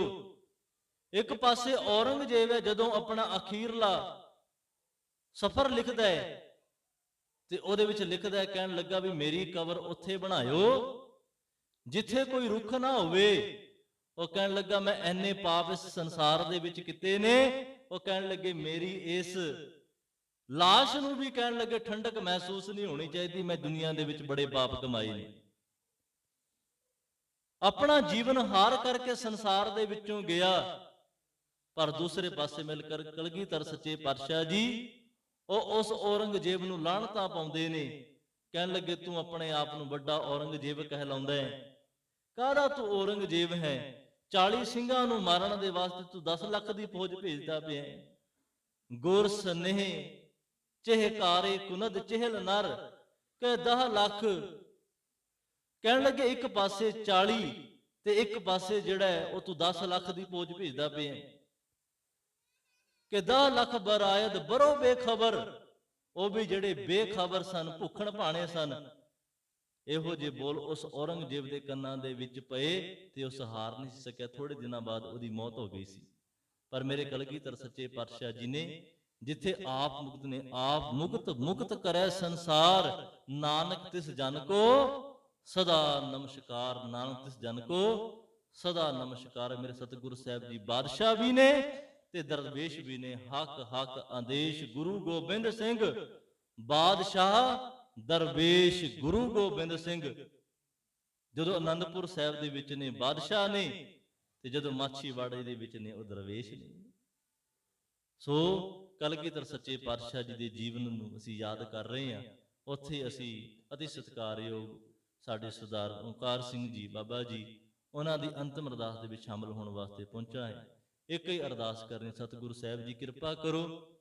ਇੱਕ ਪਾਸੇ ਔਰੰਗਜ਼ੇਬ ਹੈ, ਜਦੋਂ ਆਪਣਾ ਅਖੀਰਲਾ ਸਫਰ ਲਿਖਦਾ ਹੈ ਤੇ ਉਹਦੇ ਵਿੱਚ ਲਿਖਦਾ ਹੈ, ਕਹਿਣ ਲੱਗਾ ਵੀ ਮੇਰੀ ਕਬਰ ਉੱਥੇ ਬਣਾਇਓ ਜਿੱਥੇ ਕੋਈ ਰੁੱਖ ਨਾ ਹੋਵੇ। ਉਹ ਕਹਿਣ ਲੱਗਾ ਮੈਂ ਐਨੇ ਪਾਪ ਇਸ ਸੰਸਾਰ ਦੇ ਵਿੱਚ ਕੀਤੇ ਨੇ। ਉਹ ਕਹਿਣ ਲੱਗੇ ਮੇਰੀ ਇਸ ਲਾਸ਼ ਨੂੰ ਵੀ ਕਹਿਣ ਲੱਗੇ ਠੰਡਕ ਮਹਿਸੂਸ ਨਹੀਂ ਹੋਣੀ ਚਾਹੀਦੀ, ਮੈਂ ਦੁਨੀਆ ਦੇ ਵਿੱਚ ਬੜੇ ਪਾਪ ਕਮਾਏ ਨੇ। ਆਪਣਾ ਜੀਵਨ ਹਾਰ ਕਰਕੇ ਸੰਸਾਰ ਦੇ ਵਿੱਚੋਂ ਗਿਆ, ਪਰ ਦੂਸਰੇ ਪਾਸੇ ਮਿਲ ਕਰ ਕਲਗੀਧਰ ਸੱਚੇ ਪਾਤਸ਼ਾਹ ਜੀ ਉਹ ਉਸ ਔਰੰਗਜ਼ੇਬ ਨੂੰ ਲਾਹਣਤਾਂ ਪਾਉਂਦੇ ਨੇ। ਕਹਿਣ ਲੱਗੇ ਤੂੰ ਆਪਣੇ ਆਪ ਨੂੰ ਵੱਡਾ ਔਰੰਗਜ਼ੇਬ ਕਹਿਲਾਉਂਦਾ ਹੈ, ਕਾਹਦਾ ਤੂੰ ਔਰੰਗਜ਼ੇਬ ਹੈ? 40 ਸਿੰਘਾਂ ਨੂੰ ਮਾਰਨ ਦੇ ਵਾਸਤੇ ਤੂੰ 10 ਲੱਖ ਦੀ ਫੌਜ ਭੇਜਦਾ ਪਿਆ। ਗੁਰ ਸਨੇਹ ਚਹਿਕਾਰੇ ਕੁਨਦ ਚਹਿਲ ਨਰ ਕਹਿ 10 ਲੱਖ। ਕਹਿਣ ਲੱਗੇ ਇੱਕ ਪਾਸੇ 40 ਤੇ ਇੱਕ ਪਾਸੇ ਜਿਹੜਾ ਹੈ ਉਹ ਤੂੰ 10 ਲੱਖ ਦੀ ਫੌਜ ਭੇਜਦਾ ਪਿਆ ਕਿ 10 ਲੱਖ ਬਰਾਇਦ ਬਰੋ ਬੇਖਬਰ। ਉਹ ਵੀ ਜਿਹੜੇ ਬੇਖਬਰ ਸਨ, ਭੁੱਖਣ ਭਾਣੇ ਸਨ। ਇਹੋ ਜਿਹੇ ਬੋਲ ਉਸ ਔਰੰਗਜ਼ੇਬ ਦੇ ਕੰਨਾਂ ਦੇ ਵਿੱਚ ਪਏ ਤੇ ਉਸ ਹਾਰ ਨਹੀਂ ਸਕਿਆ। ਥੋੜੇ ਦਿਨਾਂ ਬਾਅਦ ਉਹਦੀ ਮੌਤ ਹੋ ਗਈ ਸੀ। ਪਰ ਮੇਰੇ ਕਲਗੀਧਰ ਸੱਚੇ ਪਾਤਸ਼ਾਹ ਜੀ ਨੇ ਜਿੱਥੇ ਆਪ ਮੁਕਤ ਨੇ, ਆਪ ਮੁਕਤ ਕਰੇ ਸੰਸਾਰ, ਨਾਨਕ ਤਿਸ ਜਨ ਕੋ ਸਦਾ ਨਮਸਕਾਰ। ਨਾਨਕ ਤਿਸ ਜਨ ਕੋ ਸਦਾ ਨਮਸਕਾਰ। ਮੇਰੇ ਸਤਿਗੁਰੂ ਸਾਹਿਬ ਜੀ ਬਾਦਸ਼ਾਹ ਵੀ ਨੇ ਤੇ ਦਰਵੇਸ਼ ਵੀ ਨੇ। ਹੱਕ ਹੱਕ ਆਦੇਸ਼ ਗੁਰੂ ਗੋਬਿੰਦ ਸਿੰਘ ਬਾਦਸ਼ਾਹ ਦਰਵੇਸ਼ ਗੁਰੂ ਗੋਬਿੰਦ ਸਿੰਘ। ਜਦੋਂ ਆਨੰਦਪੁਰ ਸਾਹਿਬ ਦੇ ਵਿੱਚ ਨੇ ਬਾਦਸ਼ਾਹ ਨੇ ਤੇ ਜਦੋਂ ਮਾਛੀਵਾੜੇ ਦੇ ਵਿੱਚ ਨੇ ਉਹ ਦਰਵੇਸ਼ ਨੇ। ਸੋ ਕਲਗੀਧਰ ਸੱਚੇ ਪਾਤਸ਼ਾਹ ਜੀ ਦੇ ਜੀਵਨ ਨੂੰ ਅਸੀਂ ਯਾਦ ਕਰ ਰਹੇ ਹਾਂ। ਉੱਥੇ ਅਸੀਂ ਅਤੀ ਸਤਿਕਾਰਯੋਗ ਸਾਡੇ ਸਰਦਾਰ ਓਂਕਾਰ ਸਿੰਘ ਜੀ ਬਾਬਾ ਜੀ, ਉਹਨਾਂ ਦੀ ਅੰਤਿਮ ਅਰਦਾਸ ਦੇ ਵਿੱਚ ਸ਼ਾਮਲ ਹੋਣ ਵਾਸਤੇ ਪਹੁੰਚਣਾ ਹੈ। ਇੱਕ ਹੀ ਅਰਦਾਸ ਕਰਨੀ, ਸਤਿਗੁਰੂ ਸਾਹਿਬ ਜੀ ਕਿਰਪਾ ਕਰੋ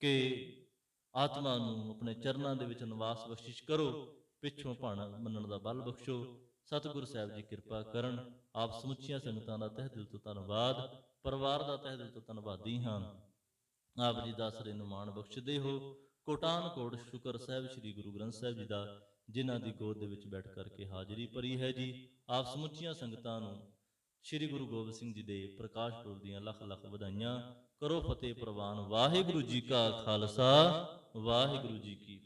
ਕਿ ਆਤਮਾ ਨੂੰ ਆਪਣੇ ਚਰਨਾਂ ਦੇ ਵਿੱਚ ਨਿਵਾਸ ਬਖਸ਼ਿਸ਼ ਕਰੋ, ਪਿੱਛੋਂ ਭਾਣਾ ਮੰਨਣ ਦਾ ਬਲ ਬਖਸ਼ੋ। ਸਤਿਗੁਰੂ ਸਾਹਿਬ ਜੀ ਕਿਰਪਾ ਕਰਨ। ਆਪ ਸਮੁੱਚੀਆਂ ਸੰਗਤਾਂ ਦਾ ਤਹਿ ਦਿਲ ਤੋਂ ਧੰਨਵਾਦ, ਪਰਿਵਾਰ ਦਾ ਤਹਿ ਦਿਲ ਤੋਂ ਧੰਨਵਾਦੀ ਹਾਂ। ਆਪ ਜੀ ਦਾ ਆਸਰੇ ਨੂੰ ਮਾਣ ਬਖਸ਼ਦੇ ਹੋ। ਕੋਟਾਨ ਕੋਟ ਸ਼ੁਕਰ ਸਾਹਿਬ ਸ੍ਰੀ ਗੁਰੂ ਗ੍ਰੰਥ ਸਾਹਿਬ ਜੀ ਦਾ, ਜਿਨ੍ਹਾਂ ਦੀ ਗੋਦ ਦੇ ਵਿੱਚ ਬੈਠ ਕਰਕੇ ਹਾਜ਼ਰੀ ਭਰੀ ਹੈ ਜੀ। ਆਪ ਸਮੁੱਚੀਆਂ ਸੰਗਤਾਂ ਨੂੰ ਸ੍ਰੀ ਗੁਰੂ ਗੋਬਿੰਦ ਸਿੰਘ ਜੀ ਦੇ ਪ੍ਰਕਾਸ਼ ਪੁਰਬ ਦੀਆਂ ਲੱਖ ਲੱਖ ਵਧਾਈਆਂ। ਕਰੋ ਫਤਿਹ ਪ੍ਰਵਾਨ। ਵਾਹਿਗੁਰੂ ਜੀ ਕਾ ਖਾਲਸਾ, ਵਾਹਿਗੁਰੂ ਜੀ ਕੀ